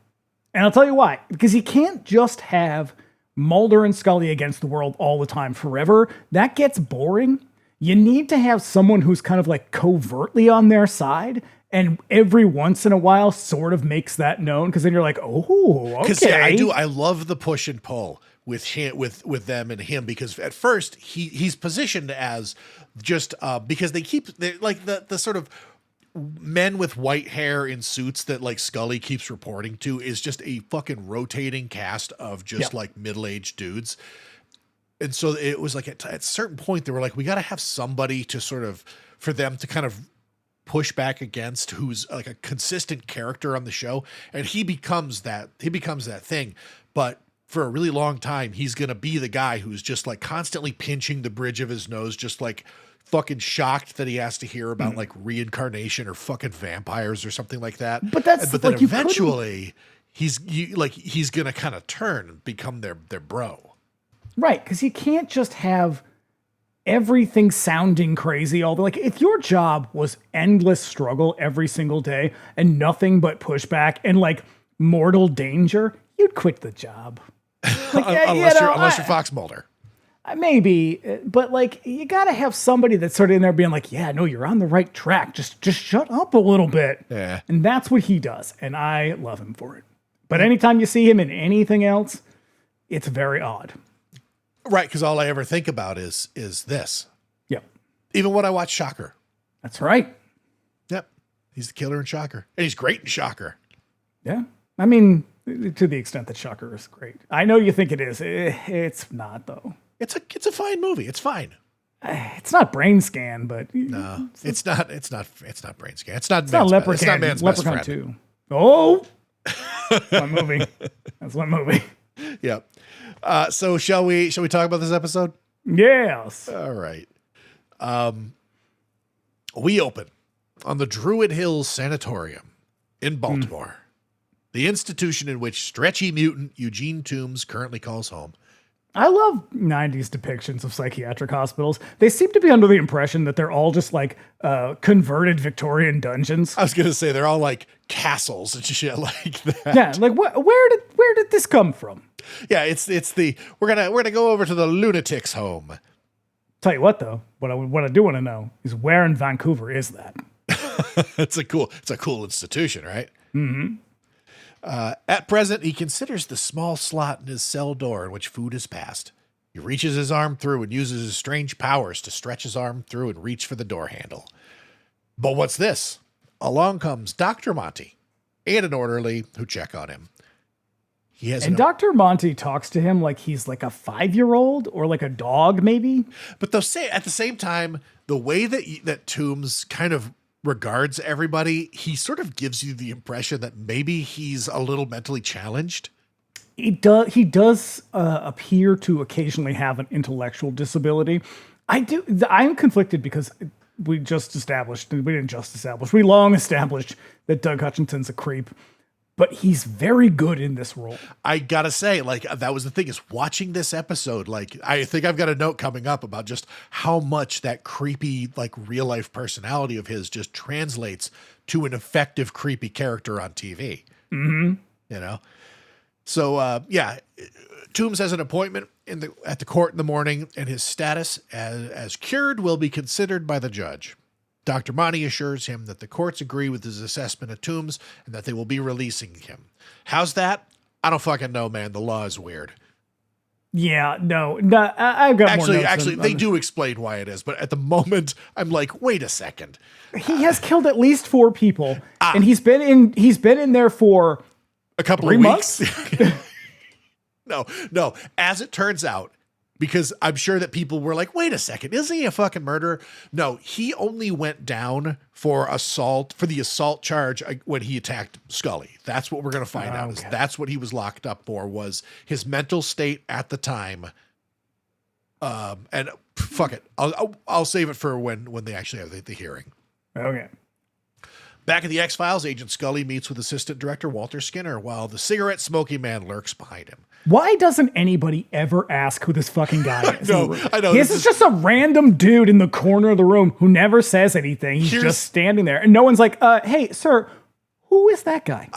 And I'll tell you why. Because you can't just have Mulder and Scully against the world all the time forever. That gets boring. You need to have someone who's kind of like covertly on their side and every once in a while sort of makes that known. Because then you're like, oh, okay. Because I do. I love the push and pull with him, with them and him, because at first he's positioned as just because they're like the sort of men with white hair in suits that like Scully keeps reporting to is just a fucking rotating cast of just like middle-aged dudes. And so it was like at a certain point they were like, we got to have somebody to sort of, for them to kind of push back against, who's like a consistent character on the show. And he becomes that thing. But for a really long time, he's going to be the guy who's just like constantly pinching the bridge of his nose, just like fucking shocked that he has to hear about like reincarnation or fucking vampires or something like that. But then like, eventually he's going to kind of turn and become their bro. Right. Cause you can't just have everything sounding crazy. Like if your job was endless struggle every single day and nothing but pushback and like mortal danger, you'd quit the job. Like, unless you're Fox Mulder. Maybe, but like you got to have somebody that's sort of in there being like, yeah, no, you're on the right track. Just shut up a little bit. Yeah. And that's what he does. And I love him for it. But anytime you see him in anything else, it's very odd. Right. Cause all I ever think about is this. Yep. Even when I watch Shocker. That's right. Yep. He's the killer in Shocker, and he's great in Shocker. Yeah. I mean, to the extent that Shocker is great. I know you think it is. It's not though. It's a fine movie. It's fine. It's not Brain Scan, but no, it's not Brain Scan. It's not Leprechaun. It's not Man's Best Leprechaun Friend. 2. Oh, one movie. That's one movie. Yep. So shall we talk about this episode? Yes. All right. We open on the Druid Hills Sanatorium in Baltimore, the institution in which stretchy mutant Eugene Tooms currently calls home. I love 90s depictions of psychiatric hospitals. They seem to be under the impression that they're all just like converted Victorian dungeons. I was gonna say they're all like castles and shit like that. Yeah, like where did this come from? Yeah, it's the we're gonna go over to the lunatics home. Tell you what though, what I do want to know is where in Vancouver is that? It's a cool institution, right? Mm-hmm. At present, he considers the small slot in his cell door in which food is passed. He reaches his arm through and uses his strange powers to stretch his arm through and reach for the door handle. But what's this? Along comes Dr. Monty and an orderly who check on him. And Dr. Monty talks to him like he's like a 5-year-old or like a dog, maybe. But they'll say at the same time, the way that Tooms kind of regards everybody, he sort of gives you the impression that maybe he's a little mentally challenged. He does appear to occasionally have an intellectual disability. I'm conflicted because we long established that Doug Hutchinson's a creep, but he's very good in this role. I gotta say, like, that was the thing, is watching this episode, like, I think I've got a note coming up about just how much that creepy, like, real life personality of his just translates to an effective creepy character on TV. Mm-hmm. You know? So, Tooms has an appointment at the court in the morning, and his status as cured will be considered by the judge. Dr. Monty assures him that the courts agree with his assessment of Tooms and that they will be releasing him. How's that? I don't fucking know, man. The law is weird. Yeah, no, I've got more notes. Actually, they do explain why it is, but at the moment, I'm like, wait a second. He has killed at least 4 people, and he's been in there for a couple 3 of months. weeks. No. As it turns out, because I'm sure that people were like, wait a second, isn't he a fucking murderer? No, he only went down for the assault charge when he attacked Scully. That's what we're going to find out. Is that's what he was locked up for, was his mental state at the time. And fuck it. I'll save it for when they actually have the hearing. Okay. Back at the X-Files, Agent Scully meets with Assistant Director Walter Skinner while the cigarette smoking man lurks behind him. Why doesn't anybody ever ask who this fucking guy is? I know. This is just a random dude in the corner of the room who never says anything. He's just standing there. And no one's like, hey, sir, who is that guy?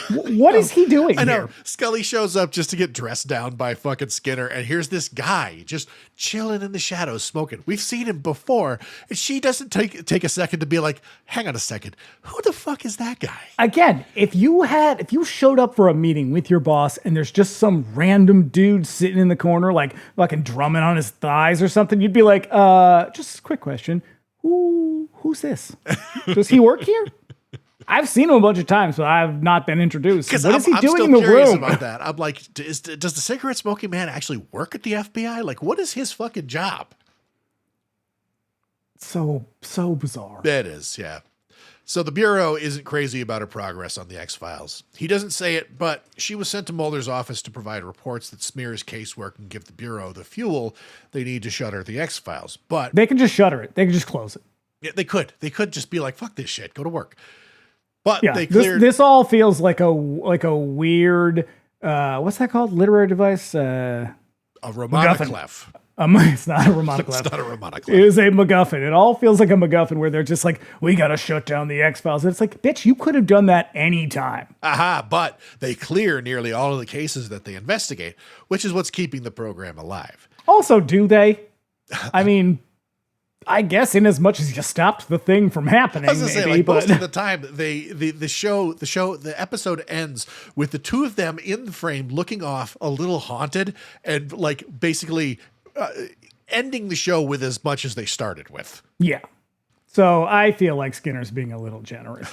What is he doing I know. here? Scully shows up just to get dressed down by fucking Skinner, and here's this guy just chilling in the shadows smoking. We've seen him before, and she doesn't take a second to be like, hang on a second, who the fuck is that guy? Again, if you showed up for a meeting with your boss and there's just some random dude sitting in the corner, like fucking drumming on his thighs or something, you'd be like, just a quick question. Who's this? Does he work here? I've seen him a bunch of times, but I've not been introduced. What is he doing in the room? About that. I'm like, does the cigarette smoking man actually work at the FBI? Like, what is his fucking job? So bizarre. It is, yeah. So the Bureau isn't crazy about her progress on the X-Files. He doesn't say it, but she was sent to Mulder's office to provide reports that smear his casework and give the Bureau the fuel they need to shutter the X-Files. But they can just shutter it. They can just close it. Yeah, they could. They could just be like, fuck this shit, go to work. But yeah, they cleared. This all feels like a weird, what's that called? Literary device? A Romanoclef. It's not a Romanoclef. It's not a Romanoclef. It is a MacGuffin. It all feels like a MacGuffin where they're just like, we got to shut down the X-Files. It's like, bitch, you could have done that anytime. Aha, but they clear nearly all of the cases that they investigate, which is what's keeping the program alive. Also, do they? I mean, I guess in as much as you stopped the thing from happening. I was gonna say, like, most of the time, the episode ends with the two of them in the frame looking off a little haunted and like basically ending the show with as much as they started with. Yeah. So I feel like Skinner's being a little generous.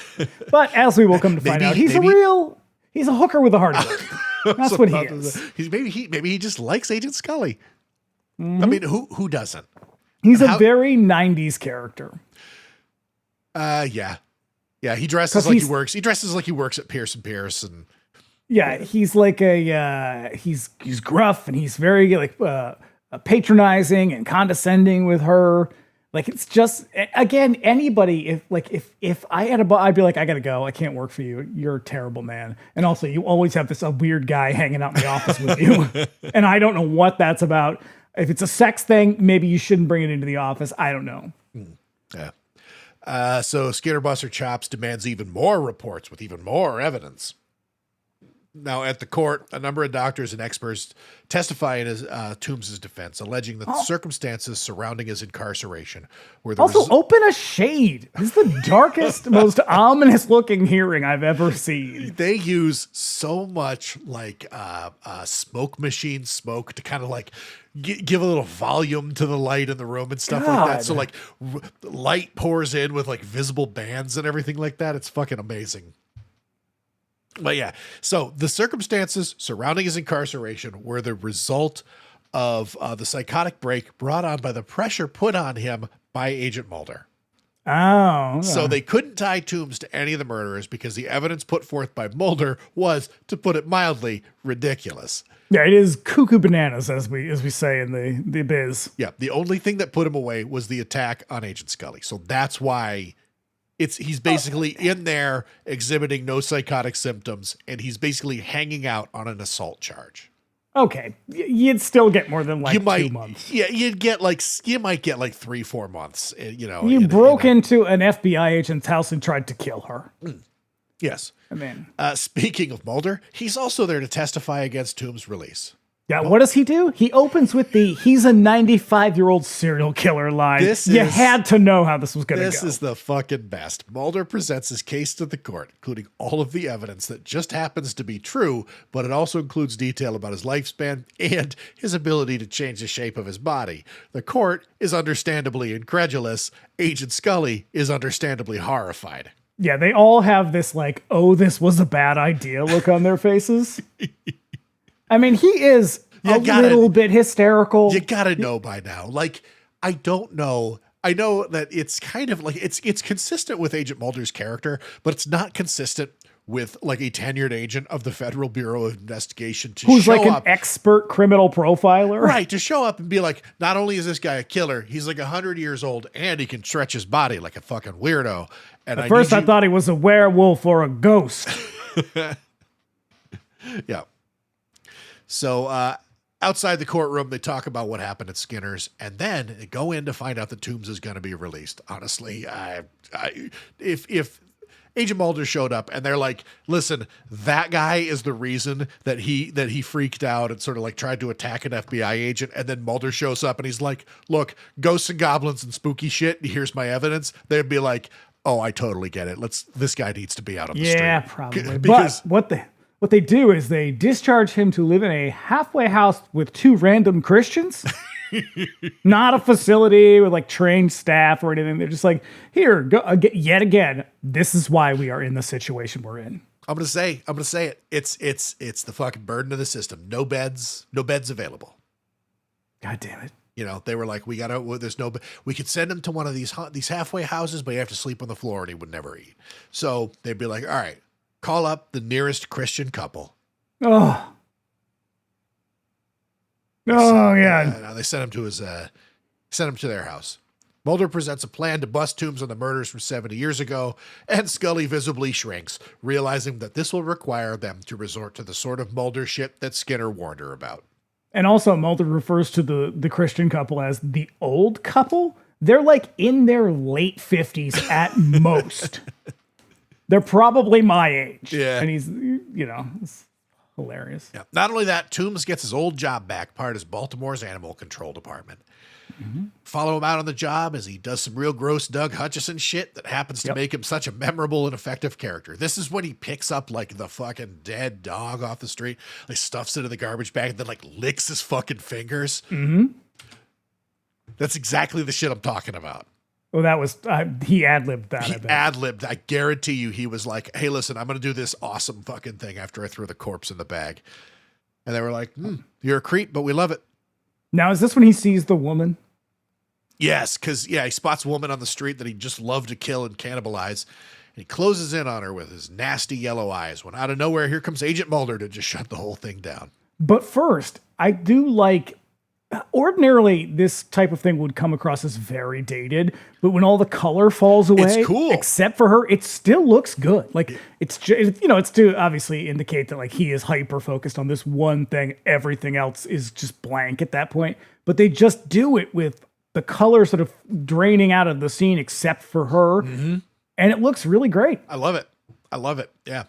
But as we will come to find out, he's a hooker with a heart attack. That's what he is. Maybe he just likes Agent Scully. Mm-hmm. I mean, who doesn't? He's a very 90s character. Yeah. He dresses like he works. He dresses like he works at Pierce & Pierce, and yeah, he's like he's gruff and he's very like patronizing and condescending with her. Like, it's just, again, anybody, if I had a boss, I'd be like, I gotta go. I can't work for you. You're a terrible man. And also, you always have this weird guy hanging out in the office with you. And I don't know what that's about. If it's a sex thing, maybe you shouldn't bring it into the office. I don't know. Yeah. So Skinner Buster Chops demands even more reports with even more evidence. Now, at the court, a number of doctors and experts testify in Tooms' defense, alleging that the circumstances surrounding his incarceration were the Also, open a shade. This is the darkest, most ominous-looking hearing I've ever seen. They use so much like smoke machine smoke to kind of like give a little volume to the light in the room and stuff like that. So like light pours in with like visible bands and everything like that. It's fucking amazing. But yeah, so the circumstances surrounding his incarceration were the result of the psychotic break brought on by the pressure put on him by Agent Mulder. Oh. Okay. So they couldn't tie Tooms to any of the murderers because the evidence put forth by Mulder was, to put it mildly, ridiculous. Yeah, it is cuckoo bananas, as we say in the biz. Yeah, the only thing that put him away was the attack on Agent Scully. So that's why he's basically in there exhibiting no psychotic symptoms, and he's basically hanging out on an assault charge. Okay, you'd still get more than 2 months. Yeah, you might get like 3-4 months. You broke into an FBI agent's house and tried to kill her. Yes. I mean, speaking of Mulder, he's also there to testify against Tooms' release. Yeah, what does he do? He opens with he's a 95-year-old serial killer line. You had to know how this was going to go. This is the fucking best. Mulder presents his case to the court, including all of the evidence that just happens to be true, but it also includes detail about his lifespan and his ability to change the shape of his body. The court is understandably incredulous. Agent Scully is understandably horrified. Yeah, they all have this like, oh, this was a bad idea look on their faces. I mean, he is little bit hysterical. You gotta know by now. Like, I don't know. I know that it's kind of like it's consistent with Agent Mulder's character, but it's not consistent with like a tenured agent of the Federal Bureau of Investigation who's show like an expert criminal profiler. Right, to show up and be like, not only is this guy a killer, he's like 100 years old and he can stretch his body like a fucking weirdo. And at first I thought he was a werewolf or a ghost. Yeah. So outside the courtroom, they talk about what happened at Skinner's, and then they go in to find out that Tooms is going to be released. Honestly, if Agent Mulder showed up and they're like, listen, that guy is the reason that he freaked out and sort of like tried to attack an FBI agent, and then Mulder shows up and he's like, look, ghosts and goblins and spooky shit, here's my evidence, they'd be like, oh, I totally get it. This guy needs to be out on the street. Yeah, probably. Because but what they do is they discharge him to live in a halfway house with 2 random Christians. Not a facility with like trained staff or anything. They're just like, here, go yet again. This is why we are in the situation we're in. I'm gonna say it. It's the fucking burden of the system. No beds available. God damn it. They were like, we could send him to one of these halfway houses, but you have to sleep on the floor and he would never eat. So they'd be like, all right, call up the nearest Christian couple. Oh yeah. They sent him to their house. Mulder presents a plan to bust Tooms on the murders from 70 years ago, and Scully visibly shrinks, realizing that this will require them to resort to the sort of Mulder shit that Skinner warned her about. And also Mulder refers to the Christian couple as the old couple. They're like in their late 50s at most. They're probably my age. Yeah. And he's, it's hilarious. Yeah. Not only that, Tooms gets his old job back, part of Baltimore's animal control department. Mm-hmm. Follow him out on the job as he does some real gross Doug Hutchison shit that happens to make him such a memorable and effective character. This is when he picks up like the fucking dead dog off the street, like stuffs it in the garbage bag, and then like licks his fucking fingers. Mm-hmm. That's exactly the shit I'm talking about. Well, that was, he ad-libbed that. He ad-libbed. I guarantee you he was like, hey, listen, I'm going to do this awesome fucking thing after I throw the corpse in the bag. And they were like, you're a creep, but we love it. Now, is this when he sees the woman? Yes, because, he spots a woman on the street that he just loved to kill and cannibalize. And he closes in on her with his nasty yellow eyes when out of nowhere, here comes Agent Mulder to just shut the whole thing down. But first, I do like ordinarily this type of thing would come across as very dated, but when all the color falls away, It's cool. except for her, it still looks good. Like it's it's to obviously indicate that like he is hyper focused on this one thing. Everything else is just blank at that point. But they just do it with the color sort of draining out of the scene, except for her, and it looks really great. I love it. Yeah.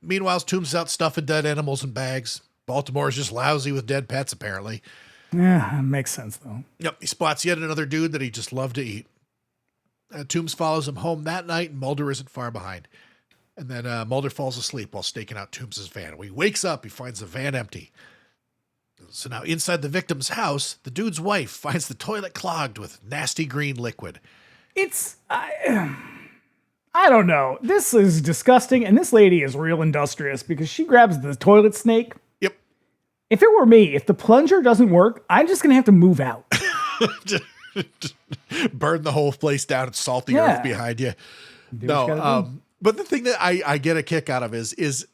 Meanwhile, Tooms is out stuffing dead animals in bags. Baltimore is just lousy with dead pets, apparently. Yeah, makes sense though. Yep, he spots yet another dude that he just loved to eat. Tooms follows him home that night, and Mulder isn't far behind. And then Mulder falls asleep while staking out Tooms' van. When he wakes up, he finds the van empty. So now inside the victim's house, the dude's wife finds the toilet clogged with nasty green liquid. I don't know. This is disgusting, and this lady is real industrious because she grabs the toilet snake. Yep. If it were me, if the plunger doesn't work, I'm just going to have to move out. Burn the whole place down and salt the Yeah. earth behind you. Do what you gotta do. But the thing that I get a kick out of is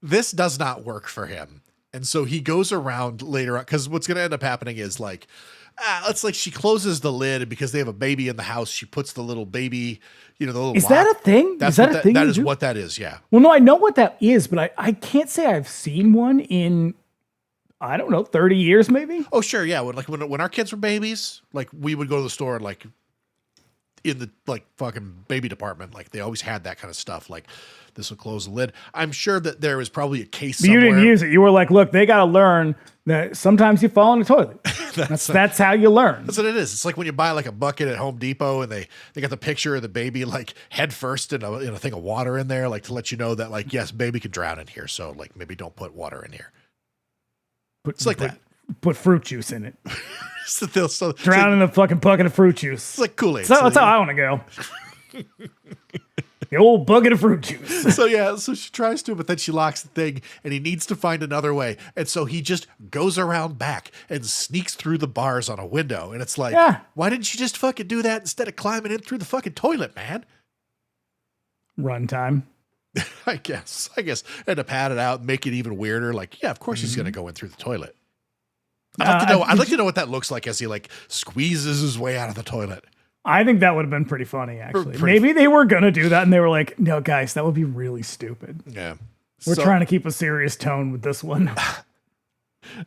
this does not work for him. And so he goes around later on, because what's going to end up happening is like, it's like she closes the lid, and because they have a baby in the house, she puts the little baby, the little Is lock. that a thing? That's Is that what a thing? That you is do? what that is, yeah. Well, no, I know what that is, but I can't say I've seen one in, I don't know, 30 years maybe? Oh, sure, yeah. When our kids were babies, like we would go to the store and like in the like fucking baby department, like they always had that kind of stuff. Like this will close the lid. I'm sure that there was probably a case But you somewhere. didn't use it. You were like, look, they got to learn that sometimes you fall in the toilet. That's how you learn. That's what it is. It's like when you buy like a bucket at Home Depot and they got the picture of the baby like head first in a thing of water in there, like to let you know that like, yes, baby could drown in here. So like maybe don't put water in here. It's like that. Put fruit juice in it. So Drown in a fucking bucket of fruit juice. It's like Kool-Aid. So that's how I want to go. The old bucket of fruit juice. So she tries to, but then she locks the thing and he needs to find another way. And so he just goes around back and sneaks through the bars on a window. And it's like, why didn't you just fucking do that instead of climbing in through the fucking toilet, man? Runtime. I guess. And to pad it out and make it even weirder. Like, yeah, of course he's going to go in through the toilet. I'd like to know what that looks like as he like squeezes his way out of the toilet. I think that would have been pretty funny, actually. Maybe they were going to do that and they were like, no, guys, that would be really stupid. Yeah. We're trying to keep a serious tone with this one.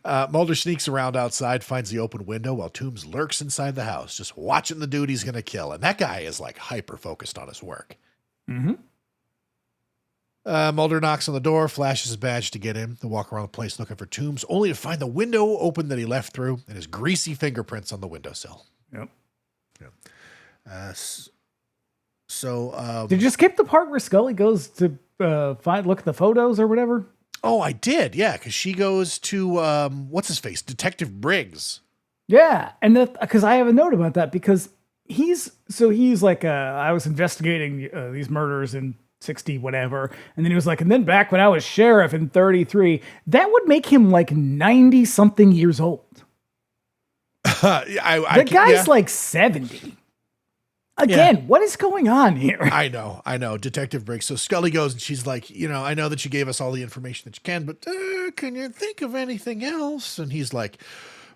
Mulder sneaks around outside, finds the open window while Tooms lurks inside the house, just watching the dude he's going to kill. And that guy is like hyper focused on his work. Mm-hmm. Mulder knocks on the door, flashes his badge to get in. They walk around the place looking for Tooms, only to find the window open that he left through and his greasy fingerprints on the windowsill. Yep. Did you skip the part where Scully goes to look at the photos or whatever? Oh, I did. Yeah. Cause she goes to, what's his face? Detective Briggs. Yeah. And because I have a note about that because he's like, I was investigating these murders in 60, whatever. And then he was like, and then back when I was sheriff in 33, that would make him like 90 something years old. The guy's like 70. Again, what is going on here? I know. Detective Briggs. So Scully goes and she's like, I know that you gave us all the information that you can, but can you think of anything else? And he's like,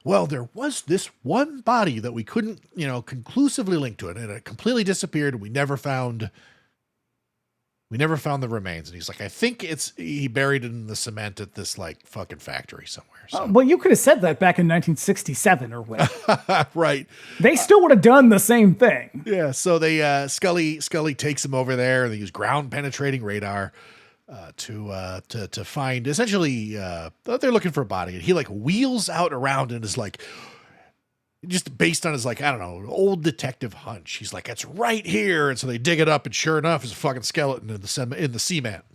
well, there was this one body that we couldn't, conclusively link to it, and it completely disappeared. And we never found the remains. And he's like, I think he buried it in the cement at this like fucking factory somewhere. So. Well, you could have said that back in 1967 or whatever. Right. They still would have done the same thing. Yeah. So they, Scully takes him over there and they use ground penetrating radar, to find essentially, they're looking for a body, and he like wheels out around and is like, just based on his like, I don't know, old detective hunch. He's like, it's right here. And so they dig it up, and sure enough, it's a fucking skeleton in the cement.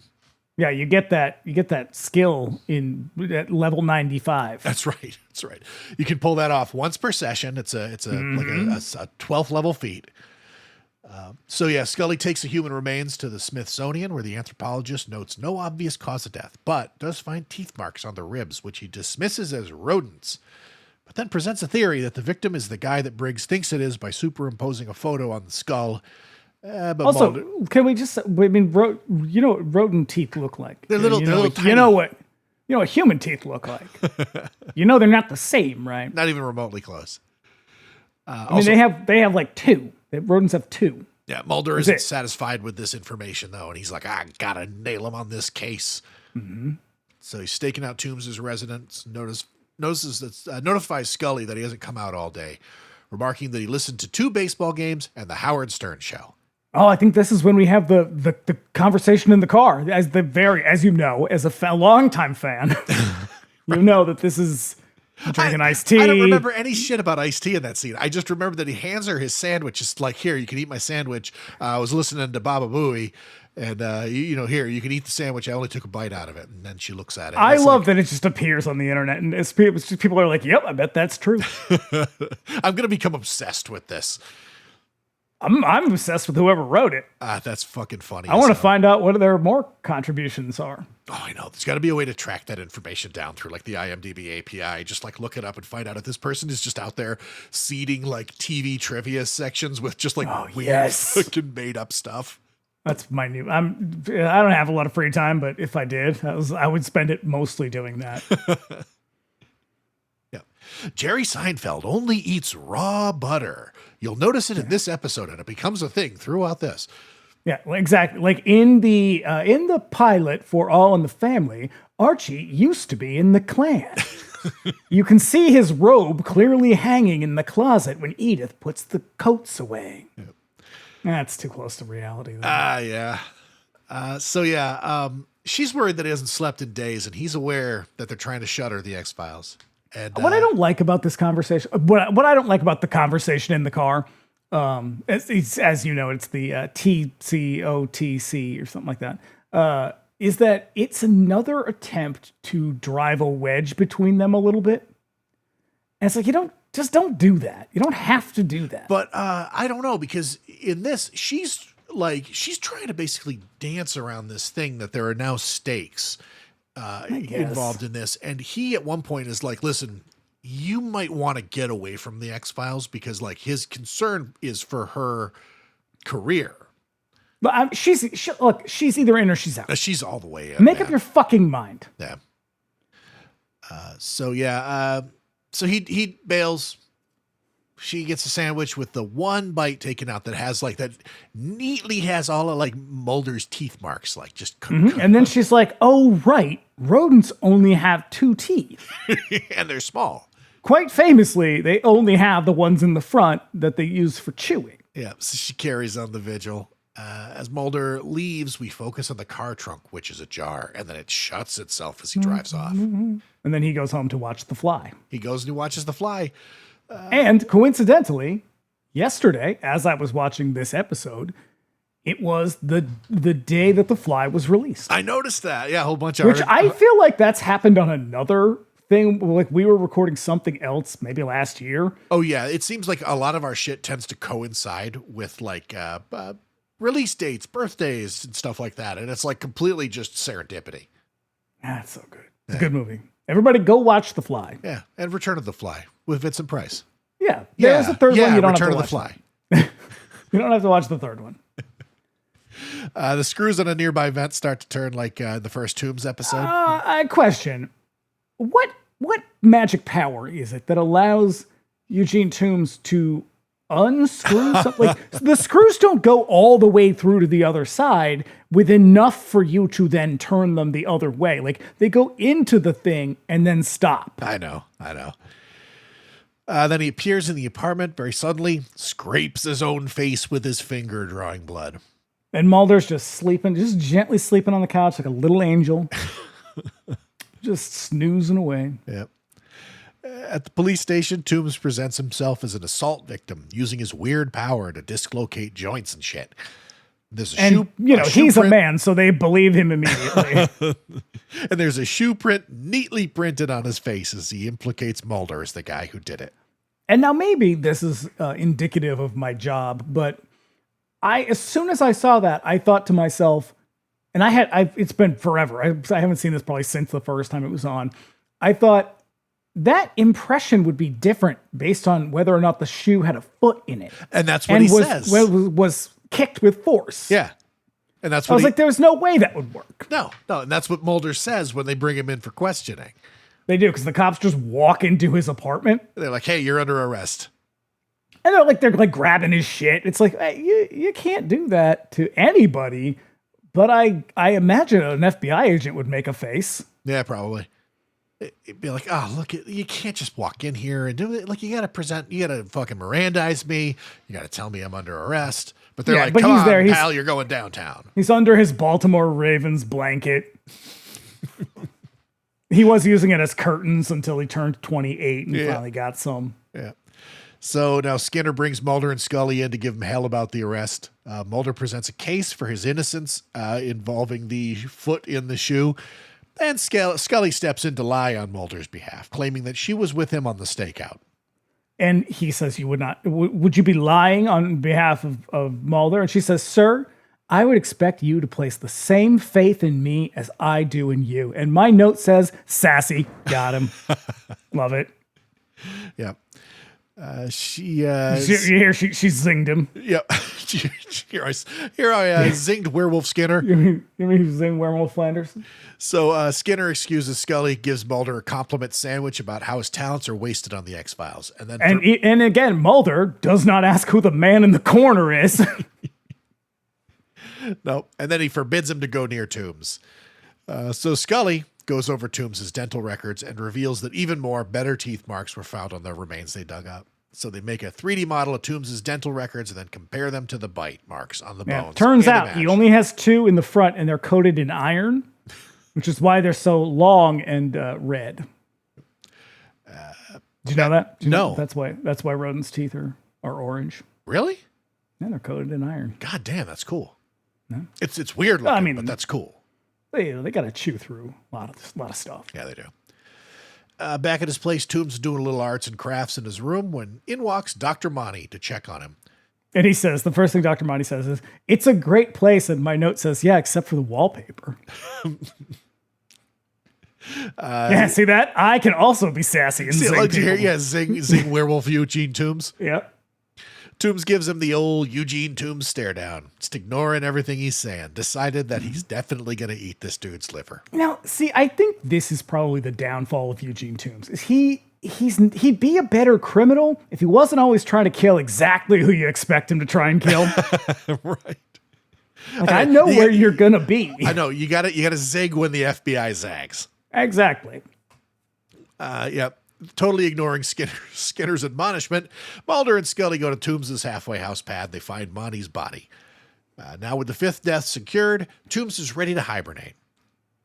Yeah, you get that skill at level 95. That's right. You can pull that off once per session. It's like a 12th level feat. So yeah, Scully takes the human remains to the Smithsonian, where the anthropologist notes no obvious cause of death, but does find teeth marks on the ribs, which he dismisses as rodents. But then presents a theory that the victim is the guy that Briggs thinks it is by superimposing a photo on the skull. But also, can we just, what rodent teeth look like? They're little tiny. You know what? You know what human teeth look like. You know they're not the same, right? Not even remotely close. I mean, they have like two. Rodents have two. Yeah, Mulder isn't satisfied with this information, though, and he's like, I gotta nail him on this case. Mm-hmm. So he's staking out Tooms' residence, notifies Scully that he hasn't come out all day, remarking that he listened to 2 baseball games and the Howard Stern show. Oh, I think this is when we have the conversation in the car. As you know, as a longtime fan, you know that this is drinking iced tea. I don't remember any shit about iced tea in that scene. I just remember that he hands her his sandwich. It's like, here, you can eat my sandwich. I was listening to Baba Booey, and here, you can eat the sandwich. I only took a bite out of it. And then she looks at it. I love that it just appears on the internet, and people are like, yep, I bet that's true. I'm going to become obsessed with this. I'm obsessed with whoever wrote it. That's fucking funny. I want to find out what their more contributions are. Oh, I know. There's got to be a way to track that information down through like the IMDb API. Just like look it up and find out if this person is just out there seeding like TV trivia sections with just like weird fucking made up stuff. That's my new. I don't have a lot of free time, but if I did, I would spend it mostly doing that. Yeah. Jerry Seinfeld only eats raw butter. You'll notice it in this episode, and it becomes a thing throughout this. Yeah, exactly. Like in the pilot for All in the Family, Archie used to be in the Klan. You can see his robe clearly hanging in the closet when Edith puts the coats away. Yep. That's too close to reality. Yeah. She's worried that he hasn't slept in days, and he's aware that they're trying to shutter the X-Files. And what I don't like about this conversation, what I don't like about the conversation in the car, as you know, it's the TCOTC or something like that, is that it's another attempt to drive a wedge between them a little bit. And it's like, don't do that. You don't have to do that. But I don't know, because in this, she's trying to basically dance around this thing that there are now stakes involved in this. And he at one point is like, listen, you might want to get away from the X-Files, because like his concern is for her career. But she's either in or she's out. She's all the way in. Make up your fucking mind. Yeah. So he bails. She gets a sandwich with the one bite taken out that has like that neatly has all of like Mulder's teeth marks, like just. And then she's like, "Oh right, rodents only have 2 teeth, and they're small. Quite famously, they only have the ones in the front that they use for chewing." Yeah, so she carries on the vigil. As Mulder leaves, we focus on the car trunk, which is ajar, and then it shuts itself as he drives off. And then he goes home to watch The Fly. He goes and he watches The Fly. And coincidentally, yesterday, as I was watching this episode, it was the day that The Fly was released. I noticed that. Yeah, a whole bunch of Which I feel like that's happened on another thing. Like we were recording something else maybe last year. Oh, yeah. It seems like a lot of our shit tends to coincide with like release dates, birthdays, and stuff like that. And it's like completely just serendipity. That's so good. It's a good movie. Everybody go watch The Fly. Yeah. And Return of the Fly with Vincent Price. Yeah. There's a third one. You don't Return have of to the watch. Fly. You don't have to watch the third one. The screws on a nearby vent start to turn like the first Tooms episode. I question, what magic power is it that allows Eugene Tooms to unscrew something? Like, the screws don't go all the way through to the other side with enough for you to then turn them the other way. Like they go into the thing and then stop. I know. Then he appears in the apartment very suddenly, scrapes his own face with his finger, drawing blood. And Mulder's just sleeping, just gently sleeping on the couch like a little angel. Just snoozing away. Yep. At the police station, Tooms presents himself as an assault victim, using his weird power to dislocate joints and shit. There's he's a man, so they believe him immediately. And there's a shoe print neatly printed on his face as he implicates Mulder as the guy who did it. And now maybe this is indicative of my job, but as soon as I saw that, I thought to myself, and it's been forever. I haven't seen this probably since the first time it was on. I thought that impression would be different based on whether or not the shoe had a foot in it. And that's what he says. Was kicked with force. Yeah. And that's I what was like, there's no way that would work. no, and that's what Mulder says when they bring him in for questioning. They do, because the cops just walk into his apartment. They're like, "Hey, you're under arrest." And they're like grabbing his shit. It's like, hey, you can't do that to anybody. But I imagine an FBI agent would make a face. Yeah, probably. It'd be like, "Oh, look, you can't just walk in here and do it. Like, you got to fucking Mirandize me. You got to tell me I'm under arrest." But they're like, but "Come he's on, there. pal, you're going downtown." He's under his Baltimore Ravens blanket. He was using it as curtains until he turned 28 and finally got some. Yeah. So now Skinner brings Mulder and Scully in to give him hell about the arrest. Mulder presents a case for his innocence involving the foot in the shoe. And Scully steps in to lie on Mulder's behalf, claiming that she was with him on the stakeout. And he says, "You would not, would you be lying on behalf of Mulder?" And she says, "Sir, I would expect you to place the same faith in me as I do in you." And my note says, "Sassy." Got him. Love it. Yeah. She You hear she zinged him. Yeah. Here I zinged Werewolf Skinner. You mean he zinged Werewolf Flanders? So Skinner excuses Scully, gives Mulder a compliment sandwich about how his talents are wasted on the X-Files. And then And again, Mulder does not ask who the man in the corner is. no, and then he forbids him to go near Tooms. So Scully goes over Tooms' dental records and reveals that even more better teeth marks were found on the remains they dug up. So they make a 3D model of Tooms' dental records and then compare them to the bite marks on the bones. Turns out he only has 2 in the front and they're coated in iron, which is why they're so long and red. Do you know that? No. That's why rodents' teeth are orange. Really? Yeah, they're coated in iron. God damn, that's cool. No? It's weird looking, but that's cool. They got to chew through a lot of stuff. Yeah, they do. Back at his place, Tooms is doing a little arts and crafts in his room when in walks Dr. Monty to check on him. And he says, the first thing Dr. Monty says is, "It's a great place." And my note says, "Yeah, except for the wallpaper." Yeah, see that? I can also be sassy and zing Did you hear? people. Yeah, zing werewolf Eugene Tooms. Yep. Tooms gives him the old Eugene Tooms stare down, just ignoring everything he's saying. Decided that he's definitely going to eat this dude's liver. Now, see, I think this is probably the downfall of Eugene Tooms. Is he'd be a better criminal if he wasn't always trying to kill exactly who you expect him to try and kill. Right. Like, I know where you're gonna be. I know you got to zig when the FBI zags. Exactly. Yep. Totally ignoring Skinner's admonishment, Mulder and Scully go to Tooms' halfway house pad. They find Monty's body. Now with the 5th death secured, Tooms is ready to hibernate.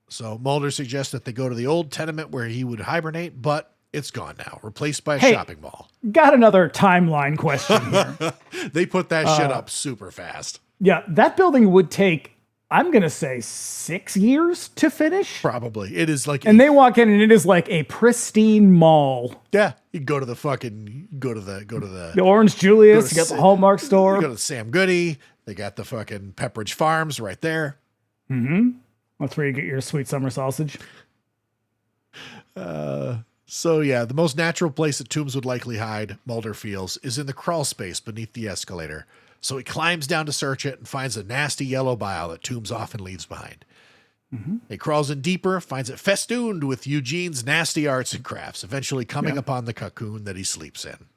So Mulder suggests that they go to the old tenement where he would hibernate, but it's gone now, replaced by a shopping mall. Got another timeline question here. They put that shit up super fast. Yeah, that building would take, I'm going to say, 6 years to finish. Probably. It is like... And they walk in and it is like a pristine mall. Yeah. You go to the fucking... Go to the Orange Julius, you got the Hallmark store. You go to the Sam Goody. They got the fucking Pepperidge Farms right there. Mm-hmm. That's where you get your sweet summer sausage. So yeah, the most natural place that Tooms would likely hide, Mulder feels, is in the crawl space beneath the escalator. So he climbs down to search it and finds a nasty yellow bile that Tooms often leaves behind. Mm-hmm. He crawls in deeper, finds it festooned with Eugene's nasty arts and crafts, eventually coming upon the cocoon that he sleeps in.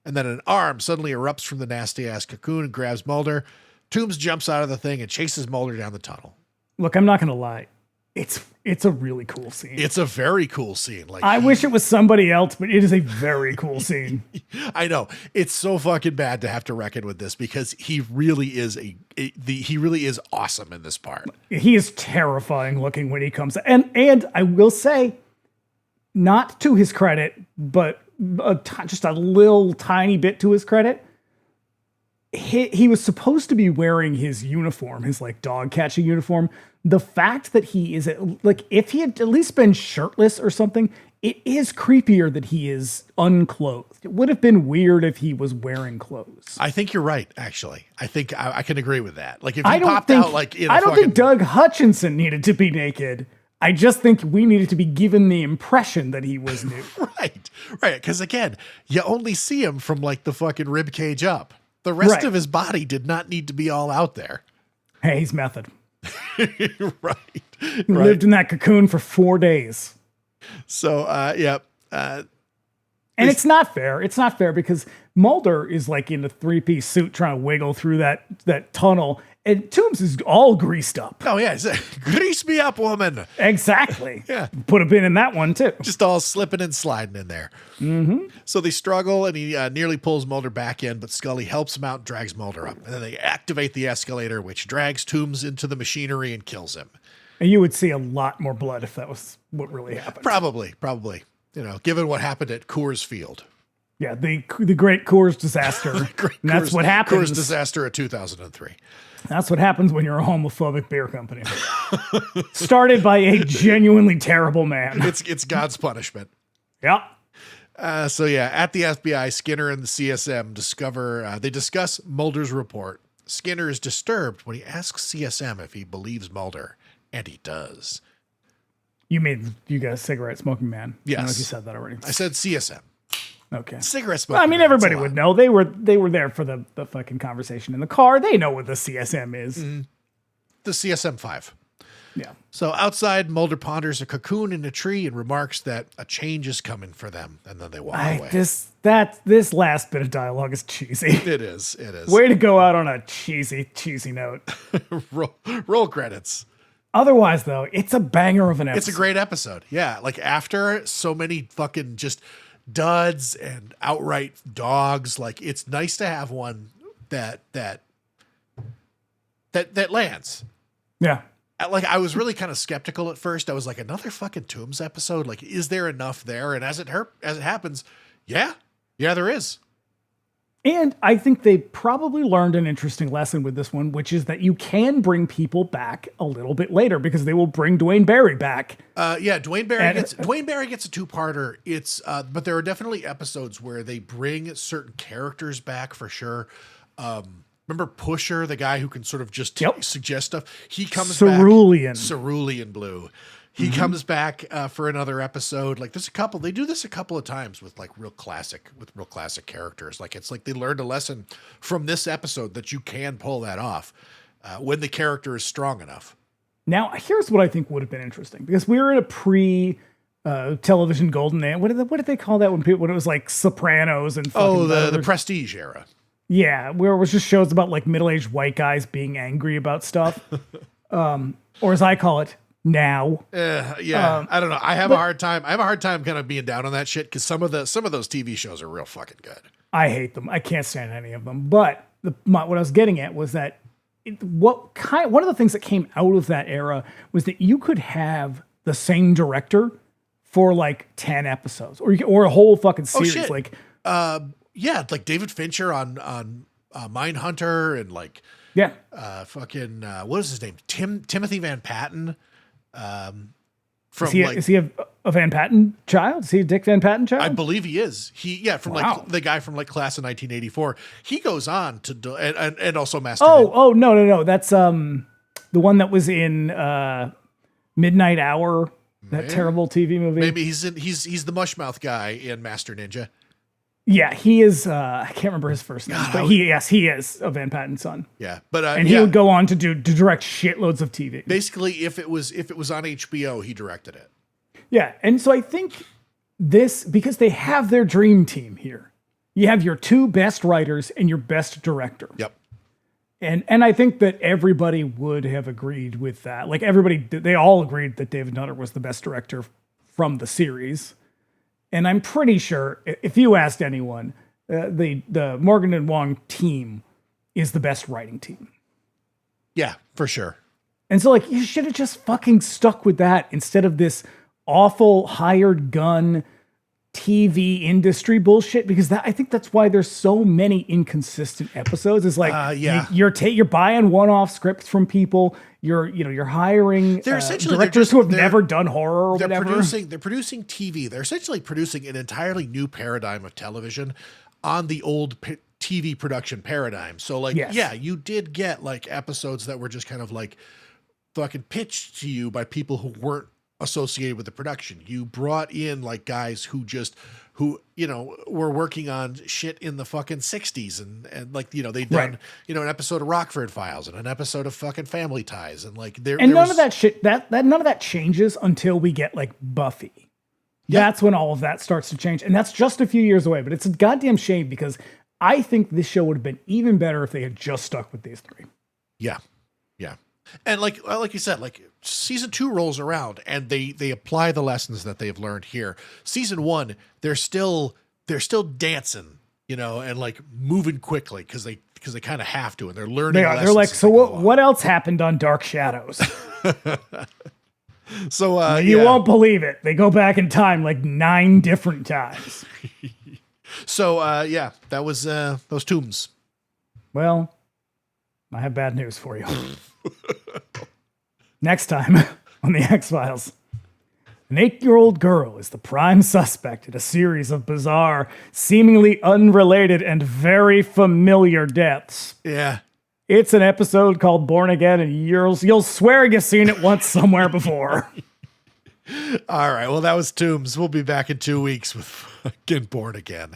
And then an arm suddenly erupts from the nasty-ass cocoon and grabs Mulder. Tooms jumps out of the thing and chases Mulder down the tunnel. Look, I'm not going to lie. It's a really cool scene. It's a very cool scene. Like I wish it was somebody else, but it is a very cool scene. I know. It's so fucking bad to have to reckon with this because he really is he really is awesome in this part. He is terrifying looking when he comes. And I will say, not to his credit, but just a little tiny bit to his credit, he was supposed to be wearing his uniform, his like dog catching uniform. The fact that he is like, if he had at least been shirtless or something, it is creepier that he is unclothed. It would have been weird if he was wearing clothes. I think you're right. Actually, I think I can agree with that. Like if I he don't popped think, out like in I a don't fucking, think Doug Hutchison needed to be naked. I just think we needed to be given the impression that he was nude. right. Because again, you only see him from like the fucking rib cage up. The rest of his body did not need to be all out there. Hey, he's method. Right. He lived in that cocoon for 4 days. So, yeah. And it's not fair. It's not fair because Mulder is like in a 3-piece suit trying to wiggle through that tunnel, and Tooms is all greased up. Oh, yeah. He's like, grease me up, woman. Exactly. Yeah. Put a pin in that one, too. Just all slipping and sliding in there. Mm-hmm. So they struggle, and he nearly pulls Mulder back in, but Scully helps him out and drags Mulder up. And then they activate the escalator, which drags Tooms into the machinery and kills him. And you would see a lot more blood if that was what really happened. Probably. Given what happened at Coors Field. Yeah, the great Coors disaster. That's what happens. Coors disaster of 2003. That's what happens when you're a homophobic beer company. Started by a genuinely terrible man. It's God's punishment. Yeah. So yeah, at the FBI, Skinner and the CSM discuss Mulder's report. Skinner is disturbed when he asks CSM if he believes Mulder, and he does. You mean you got a cigarette smoking man? Yes. I don't know if you said that already. I said CSM. Okay. Cigarette smoking. I mean, man, everybody would know. They were there for the fucking conversation in the car. They know what the CSM is. Mm-hmm. The CSM-5. Yeah. So outside, Mulder ponders a cocoon in a tree and remarks that a change is coming for them, and then they walk away. This last bit of dialogue is cheesy. It is. Way to go out on a cheesy note. Roll credits. Otherwise, though, it's a banger of an episode. It's a great episode. Yeah. Like after so many fucking just duds and outright dogs, like it's nice to have one that lands. Yeah. Like I was really kind of skeptical at first. I was like, another fucking Tooms episode. Like, is there enough there? And as it happens, yeah, there is. And I think they probably learned an interesting lesson with this one, which is that you can bring people back a little bit later because they will bring Dwayne Barry back. Yeah, Dwayne Barry gets a two-parter. It's but there are definitely episodes where they bring certain characters back for sure. Remember Pusher, the guy who can sort of just suggest stuff? He comes back. Cerulean Blue. He comes back for another episode. Like there's a couple. They do this a couple of times with like real classic characters. Like it's like they learned a lesson from this episode that you can pull that off when the character is strong enough. Now, here's what I think would have been interesting because we were in a pre-television golden age. What did they call that when it was like Sopranos and the Prestige era. Yeah, where it was just shows about like middle-aged white guys being angry about stuff, or as I call it. Now, I don't know. I have a hard time kind of being down on that shit because some of those TV shows are real fucking good. I hate them. I can't stand any of them. But what I was getting at was that one of the things that came out of that era was that you could have the same director for like 10 episodes or a whole fucking series. Oh, shit. Like David Fincher on Mindhunter and like what is his name? Timothy Van Patten. Is he a Van Patten child? Is he a Dick Van Patten child? I believe he is. Like the guy from like Class of 1984. He goes on to do and also Master. No. That's the one that was in Midnight Hour, that terrible TV movie. Maybe he's the mushmouth guy in Master Ninja. Yeah, he is. I can't remember his first name, but he is a Van Patten son. Yeah, but and he would go on to direct shitloads of TV. Basically, if it was on HBO, he directed it. Yeah, and so I think because they have their dream team here. You have your two best writers and your best director. Yep. And I think that everybody would have agreed with that. Like they all agreed that David Nutter was the best director from the series. And I'm pretty sure if you asked anyone, the Morgan and Wong team is the best writing team. Yeah, for sure. And so like you should have just fucking stuck with that instead of this awful hired gun TV industry bullshit, because I think that's why there's so many inconsistent episodes. Is like you're buying one-off scripts from people. You're hiring directors who have never done horror or whatever. They're producing TV. They're essentially producing an entirely new paradigm of television on the old TV production paradigm. So like, you did get like episodes that were just kind of like fucking pitched to you by people who weren't associated with the production. You brought in like guys who were working on shit in the fucking 60s and like, they'd done, an episode of Rockford Files and an episode of fucking Family Ties. And like none of that shit, none of that changes until we get like Buffy. Yep. That's when all of that starts to change. And that's just a few years away, but it's a goddamn shame because I think this show would have been even better if they had just stuck with these three. Yeah. Yeah. And like you said, like season 2 rolls around and they apply the lessons that they've learned here. Season 1, they're still dancing, and like moving quickly because they kind of have to, and they're learning. They're like, so what else happened on Dark Shadows? So you won't believe it. They go back in time like 9 different times. So that was those Tooms. Well, I have bad news for you. Next time on The X-Files, an 8-year-old girl is the prime suspect in a series of bizarre, seemingly unrelated, and very familiar deaths. Yeah. It's an episode called Born Again, and you'll swear you've seen it once somewhere before. All right. Well, that was Tooms. We'll be back in 2 weeks with fucking Born Again.